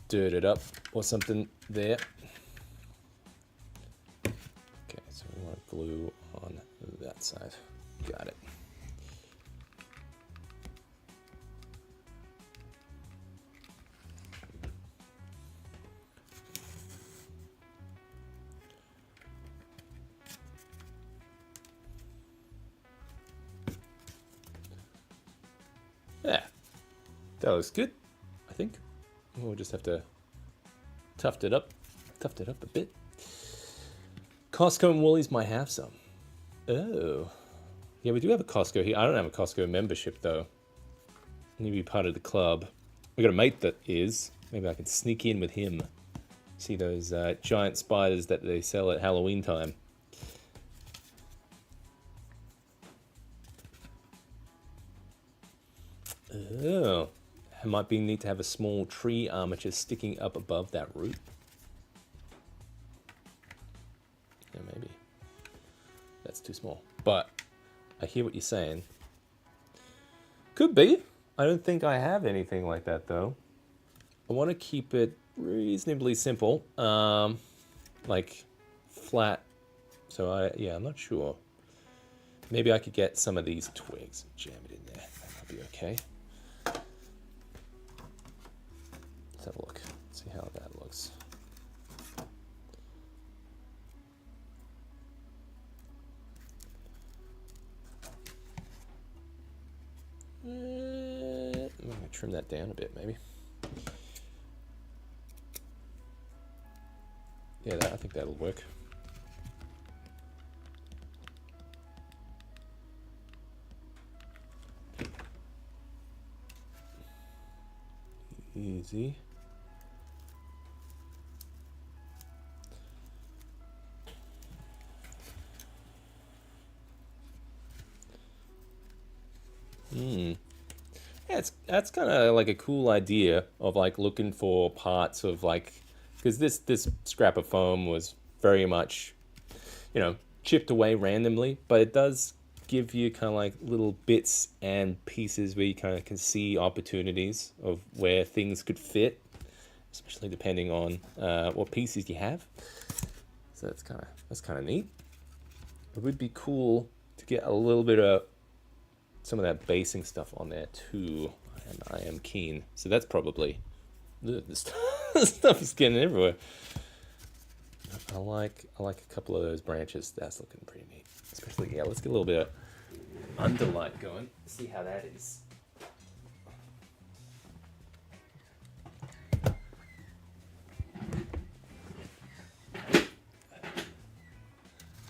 dirt it up or something there. Okay, so we want glue on that side. Got it. Yeah, that looks good, I think. We'll just have to tuft it up a bit. Costco and Woolies might have some. Oh, yeah, we do have a Costco here. I don't have a Costco membership though. I need to be part of the club. We got a mate that is. Maybe I can sneak in with him. See those giant spiders that they sell at Halloween time. Oh, it might be neat to have a small tree armature sticking up above that root. Yeah, maybe. That's too small. But I hear what you're saying. Could be. I don't think I have anything like that though. I want to keep it reasonably simple. Like flat. So I'm not sure. Maybe I could get some of these twigs and jam it in there. That might be okay. Let's have a look. See how that looks. I'm going to trim that down a bit, maybe. Yeah, I think that'll work. Easy. Yeah, that's kind of like a cool idea of like looking for parts of like, because this scrap of foam was very much, chipped away randomly, but it does give you kind of like little bits and pieces where you kind of can see opportunities of where things could fit, especially depending on what pieces you have. So that's kind of neat. It would be cool to get a little bit of some of that basing stuff on there too, and I am keen. So that's probably this stuff is getting everywhere. I like a couple of those branches. That's looking pretty neat. Especially, yeah, let's get a little bit of underlight going. See how that is.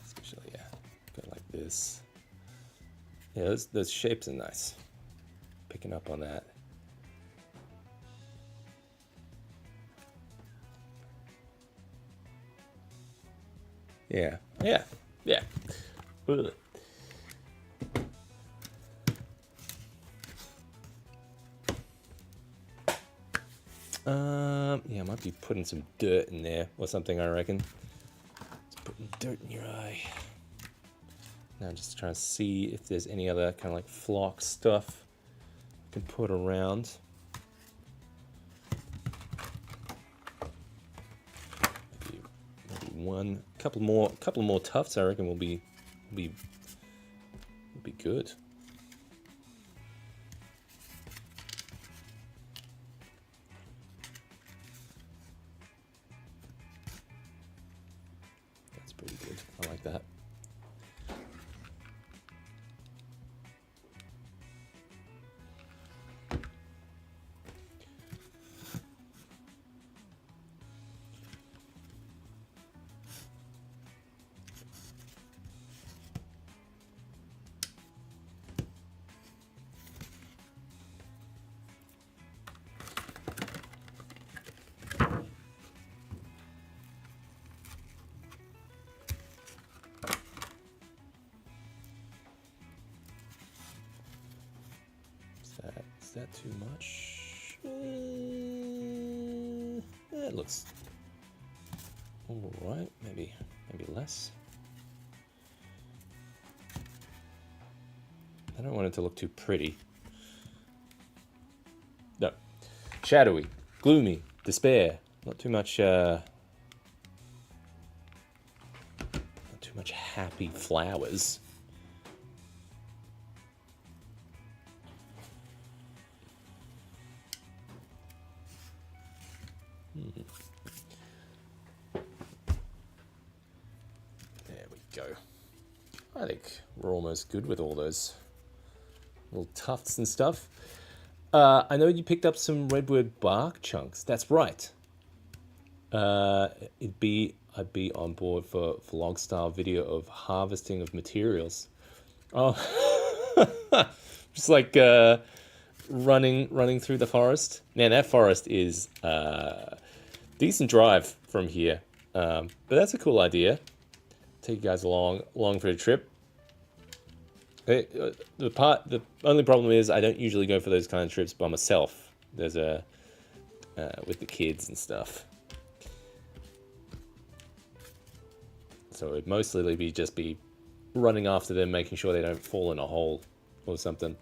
Especially, yeah, go like this. Yeah, those shapes are nice. Picking up on that. Yeah. Ugh. Yeah, I might be putting some dirt in there or something, I reckon. Just putting dirt in your eye. Now I'm just trying to see if there's any other kind of like flock stuff I can put around. one, couple more tufts. I reckon will be good. That's pretty good. I like that. Is that too much? That looks all right. Maybe less. I don't want it to look too pretty. No. Shadowy, gloomy, despair. Not too much happy flowers. There we go. I think we're almost good with all those little tufts and stuff. I know you picked up some redwood bark chunks. That's right. I'd be on board for vlog style video of harvesting of materials. Oh, just like running through the forest. Man, that forest is decent drive from here. But that's a cool idea. Take you guys along for the trip. The only problem is I don't usually go for those kind of trips by myself. There's with the kids and stuff. So it'd mostly be running after them, making sure they don't fall in a hole or something.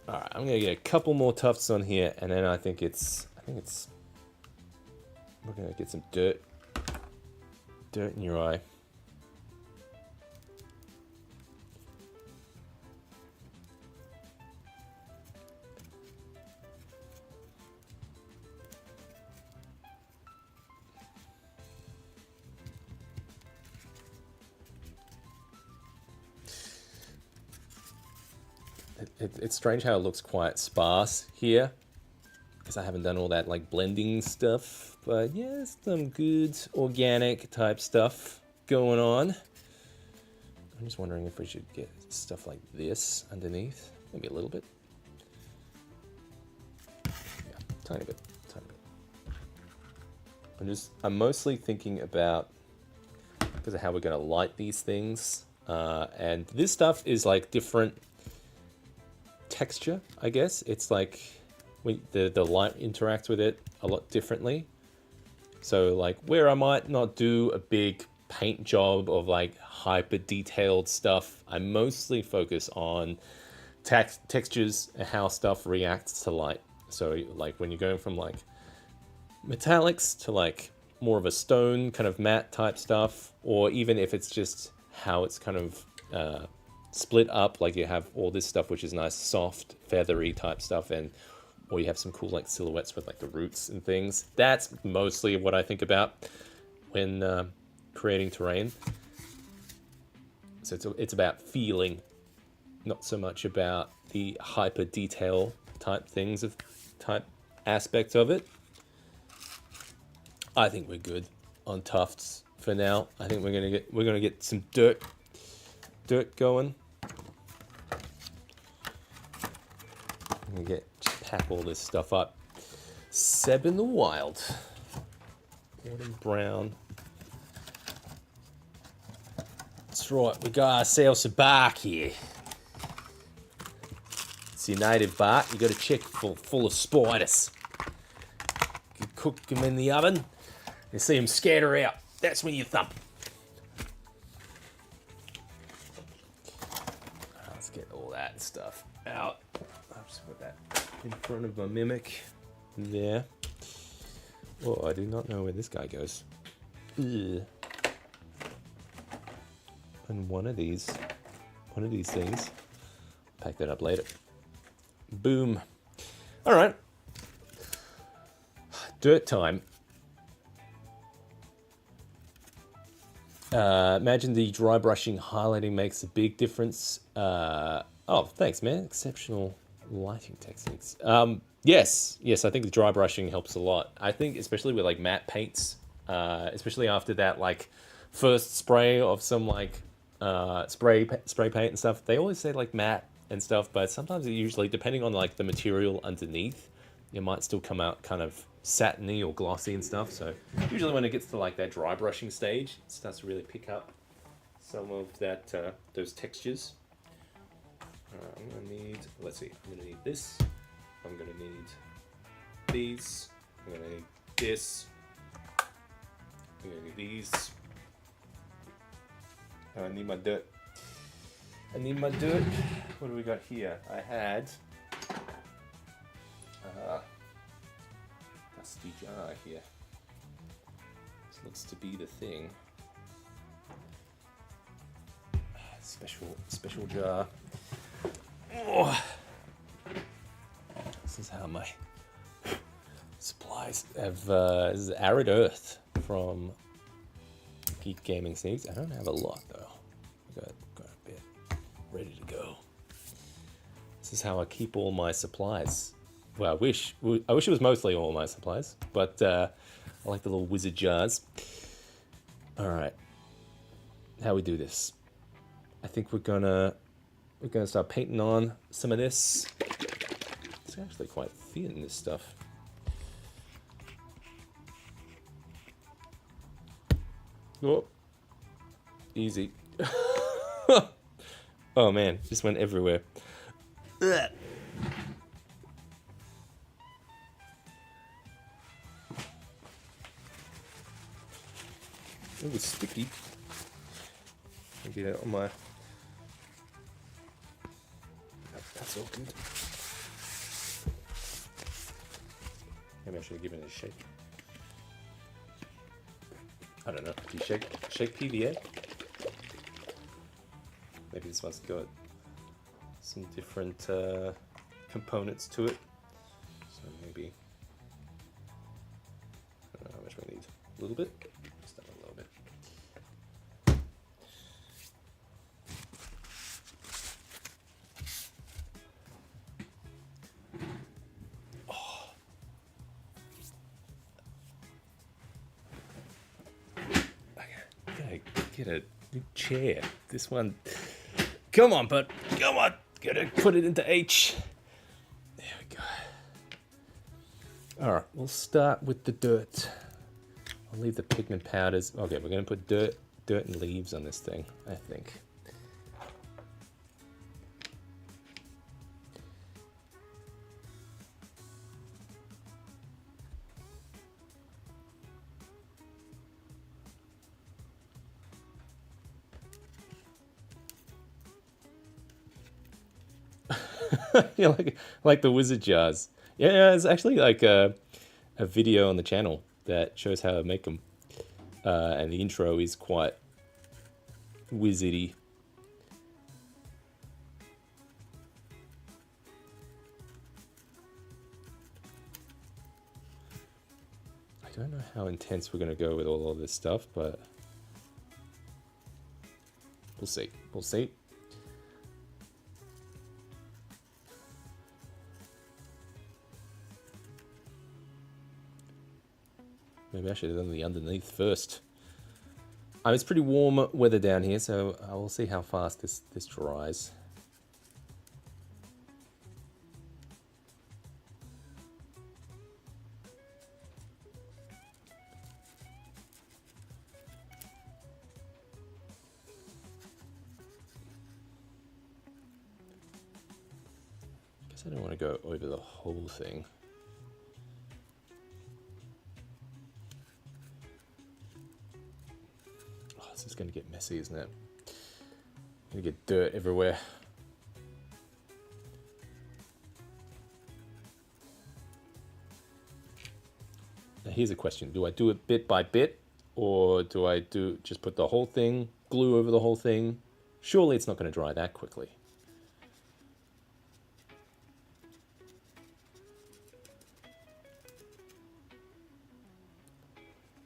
All right, I'm gonna get a couple more tufts on here, and then I think it's we're gonna get some dirt in your eye. It's strange how it looks quite sparse here, because I haven't done all that like blending stuff, but yeah, some good organic type stuff going on. I'm just wondering if we should get stuff like this underneath, maybe a little bit. Yeah, tiny bit. I'm mostly thinking about, because of how we're going to light these things, and this stuff is like different texture, I guess. It's like the light interacts with it a lot differently. So like where I might not do a big paint job of like hyper detailed stuff, I mostly focus on textures and how stuff reacts to light. So like when you're going from like metallics to like more of a stone kind of matte type stuff, or even if it's just how it's kind of split up, like you have all this stuff which is nice soft feathery type stuff, and or you have some cool like silhouettes with like the roots and things. That's mostly what I think about when creating terrain. So it's about feeling, not so much about the hyper detail type things of type aspects of it. I think we're good on tufts for now. I think we're gonna get some dirt going. I'm gonna pack all this stuff up. Seb in the Wild. Autumn brown. That's right, we got ourselves a bark here. It's your native bark. You got to check full of spiders. You cook them in the oven. You see them scatter out. That's when you thump. Let's get all that stuff out. I'll just put that in front of my mimic there. Oh, I do not know where this guy goes. Ugh. And one of these things, pack that up later. Boom. All right. Dirt time. Imagine the dry brushing highlighting makes a big difference. Oh, thanks, man. Exceptional lighting techniques. Yes, I think the dry brushing helps a lot. I think especially with like matte paints, especially after that like first spray of some like spray paint and stuff. They always say like matte and stuff, but sometimes it usually, depending on like the material underneath, it might still come out kind of satiny or glossy and stuff. So usually when it gets to like that dry brushing stage, it starts to really pick up some of that those textures. I'm gonna need, let's see, I'm gonna need this. I'm gonna need these. I'm gonna need this. I'm gonna need these. I need my dirt. What do we got here? I had dusty jar here. This looks to be the thing. Special jar. Oh. This is how my supplies have. This is Arid Earth from Geek Gaming Sneaks. I don't have a lot though. Got a bit ready to go. This is how I keep all my supplies. Well, I wish it was mostly all my supplies, but I like the little wizard jars. All right, how we do this? I think we're gonna start painting on some of this. It's actually quite thin, this stuff. Oh, easy. Oh man, just went everywhere. Ugh. It was sticky. I'll get it on my. That's all good. Maybe I should have given it a shake. I don't know. Do you shake PVA? Maybe this one's got some different components to it. So maybe, I don't know how much we need. A little bit? Just a little bit. Oh. Okay, get a new chair. This one. Come on, bud. Come on. Gotta put it into H. There we go. All right, we'll start with the dirt. I'll leave the pigment powders. Okay, we're gonna put dirt and leaves on this thing, I think. Yeah, like the wizard jars. Yeah, it's actually like a video on the channel that shows how to make them, and the intro is quite wizardy. I don't know how intense we're gonna go with all of this stuff, but we'll see. We'll see. Maybe I should have done the underneath first. It's pretty warm weather down here, so I will see how fast this dries. Guess I don't want to go over the whole thing. This is going to get messy, isn't it? Going to get dirt everywhere. here's a question. Do I do it bit by bit, or do I just put the whole thing, glue over the whole thing? Surely it's not going to dry that quickly.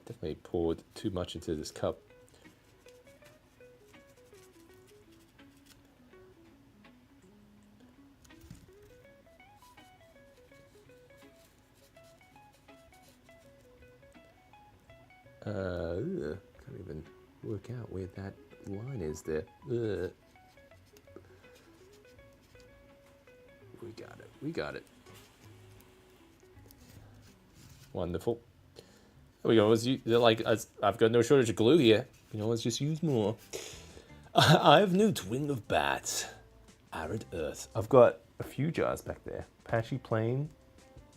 Definitely poured too much into this cup. Can't even work out where that line is there. We got it. We got it. Wonderful. We always use, like, I've got no shortage of glue here. You know, let's just use more. I've no twin of bat. Arid earth. I've got a few jars back there. Patchy plain,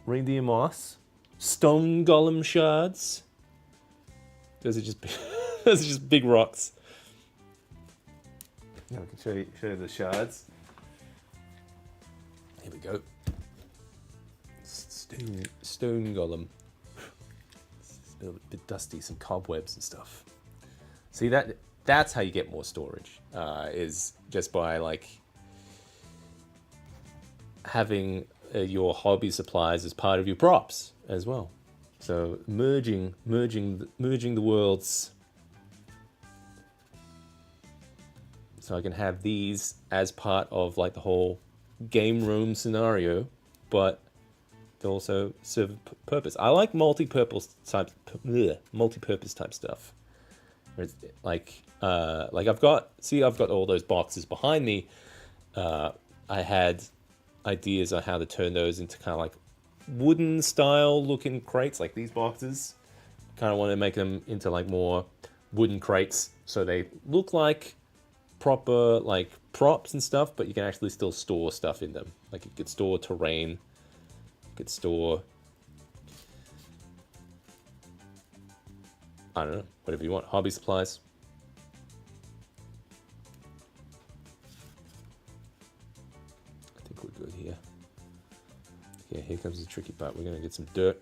reindeer moss, stone golem shards. Those are just those are just big rocks. Now I can show you the shards. Here we go. Stone golem. It's a bit dusty, some cobwebs and stuff. See, that's how you get more storage. Is just by like having your hobby supplies as part of your props as well. So merging the worlds. So I can have these as part of like the whole game room scenario, but they also serve a purpose. I like multi-purpose type stuff. Where it's like I've got all those boxes behind me. I had ideas on how to turn those into kind of like wooden style looking crates, like these boxes. Kind of want to make them into like more wooden crates, so they look like proper like props and stuff, but you can actually still store stuff in them. Like you could store terrain, you could store, I don't know, whatever you want, hobby supplies. I think we're good here. Yeah, here comes the tricky part. We're gonna get some dirt.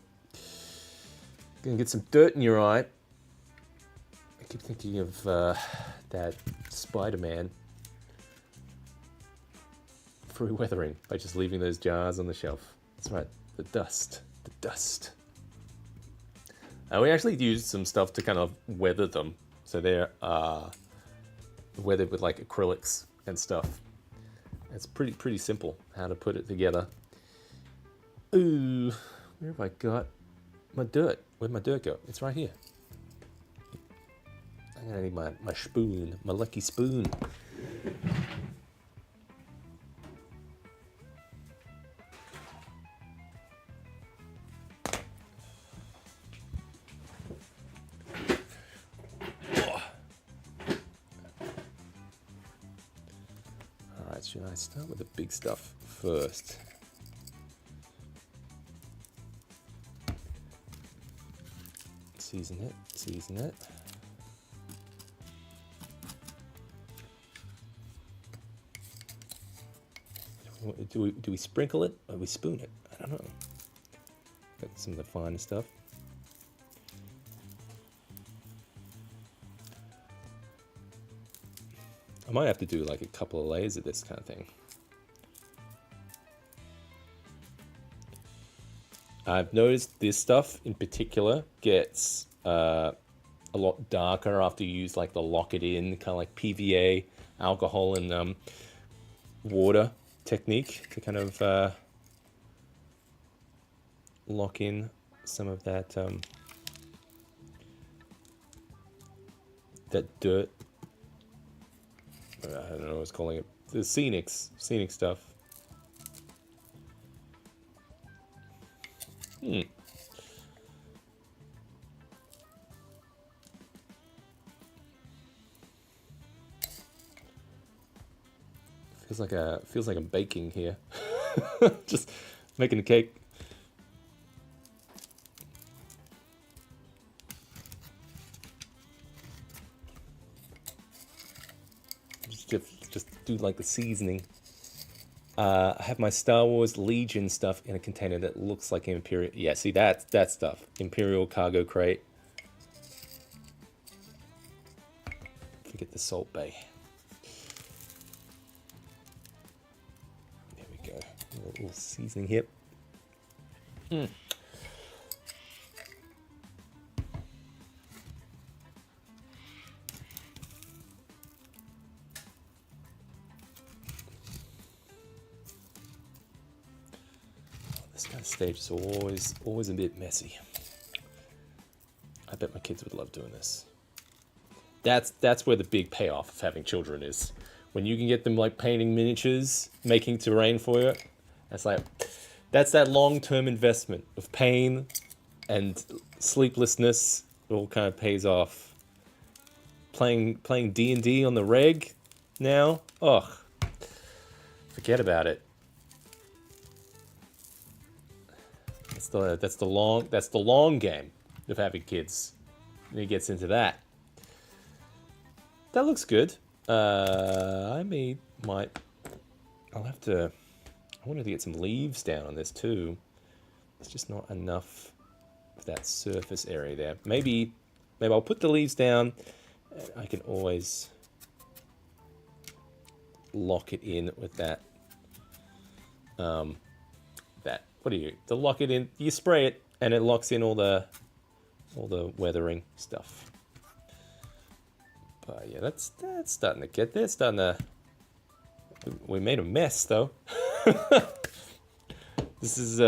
Gonna get some dirt in your eye. I keep thinking of that Spider-Man through weathering by just leaving those jars on the shelf. That's right, the dust. And we actually used some stuff to kind of weather them. So they're weathered with like acrylics and stuff. It's pretty simple how to put it together. Ooh, where have I got my dirt? Where'd my dirt go? It's right here. I'm gonna need my spoon, my lucky spoon. Alright, should I start with the big stuff first? Season it. Do we sprinkle it or we spoon it? I don't know. Got some of the finer stuff. I might have to do like a couple of layers of this kind of thing. I've noticed this stuff in particular gets a lot darker after you use like the lock it in, kind of like PVA, alcohol and water technique to kind of lock in some of that that dirt. I don't know what I was calling it. The scenic stuff. Feels like I'm baking here. Just making a cake. Just do like the seasoning. I have my Star Wars Legion stuff in a container that looks like Imperial. Yeah, see that stuff. Imperial cargo crate. Forget the Salt Bay. There we go. A little seasoning here. This kind of stage is always a bit messy. I bet my kids would love doing this. That's where the big payoff of having children is. When you can get them like painting miniatures, making terrain for you. That's that long-term investment of pain and sleeplessness. It all kind of pays off. Playing D&D on the reg now. Ugh. Forget about it. That's the long game of having kids. And he gets into that. That looks good. I'll have to. I wanted to get some leaves down on this too. It's just not enough of that surface area there. Maybe I'll put the leaves down. And I can always lock it in with that. To lock it in, you spray it and it locks in all the weathering stuff. But yeah, that's starting to get there. Starting to. We made a mess though. This is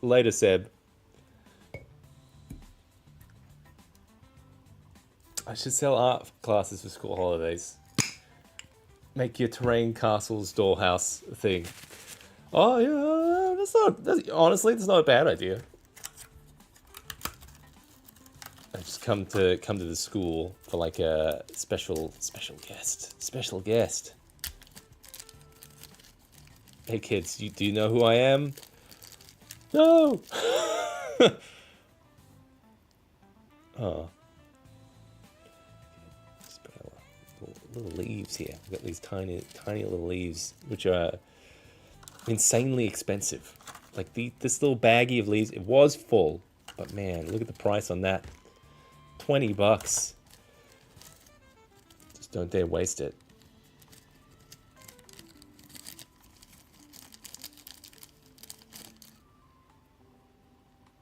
later, Seb. I should sell art classes for school holidays. Make your terrain castles dollhouse thing. Oh yeah, honestly, that's not a bad idea. I just come to the school for like a special guest. Hey kids, do you know who I am? No. Oh. Little leaves here. We've got these tiny little leaves, which are insanely expensive. Like this little baggie of leaves, it was full, but man, look at the price on that. $20. Just don't dare waste it.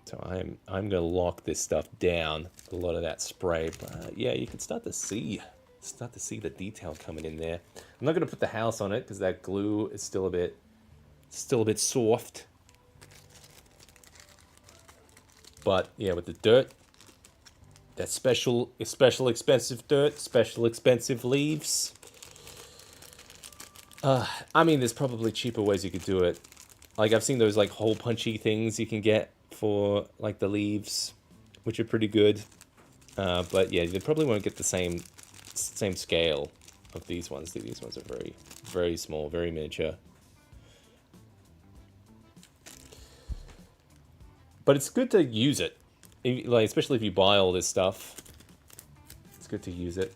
So I'm gonna lock this stuff down. A lot of that spray, but yeah, you can start to see the detail coming in there. I'm not gonna put the house on it because that glue is still a bit soft. But yeah, with the dirt, that special expensive dirt, special expensive leaves. I mean, there's probably cheaper ways you could do it. Like I've seen those like hole punchy things you can get for like the leaves, which are pretty good. But yeah, they probably won't get the same scale of these ones. These ones are very, very small, very miniature. But it's good to use it, like especially if you buy all this stuff. It's good to use it.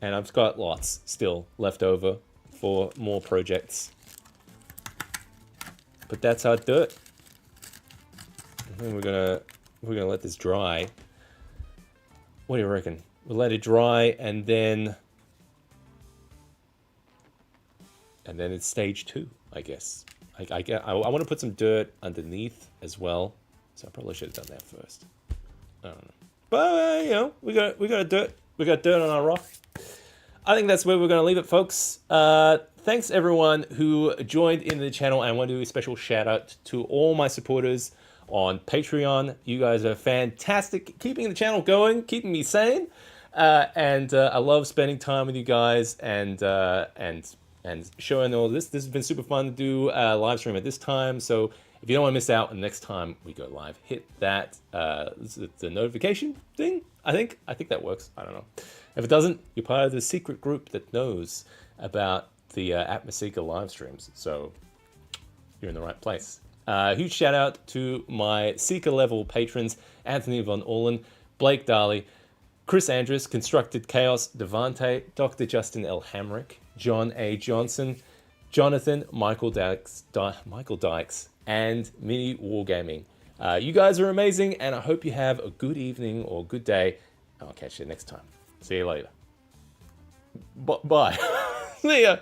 And I've got lots still left over for more projects. But that's our dirt. And we're gonna let this dry. What do you reckon? We'll let it dry, and then it's stage 2, I guess. I want to put some dirt underneath as well, so I probably should have done that first. I don't know, but you know, we got dirt on our rock. I think that's where we're gonna leave it, folks. Thanks everyone who joined in the channel. I want to do a special shout out to all my supporters on Patreon. You guys are fantastic, keeping the channel going, keeping me sane, and I love spending time with you guys and showing all this. This has been super fun to do live stream at this time. So if you don't want to miss out on the next time we go live, hit that the notification thing. I think that works. I don't know. If it doesn't, you're part of the secret group that knows about the Atmoseeker live streams. So you're in the right place. Huge shout out to my Seeker level patrons: Anthony Von Orlen, Blake Darley, Chris Andrus, Constructed Chaos, Devante, Dr. Justin L. Hamrick, John A. Johnson, Jonathan, Michael Dykes, and Mini Wargaming. You guys are amazing, and I hope you have a good evening or good day. I'll catch you next time. See you later. Bye. See ya.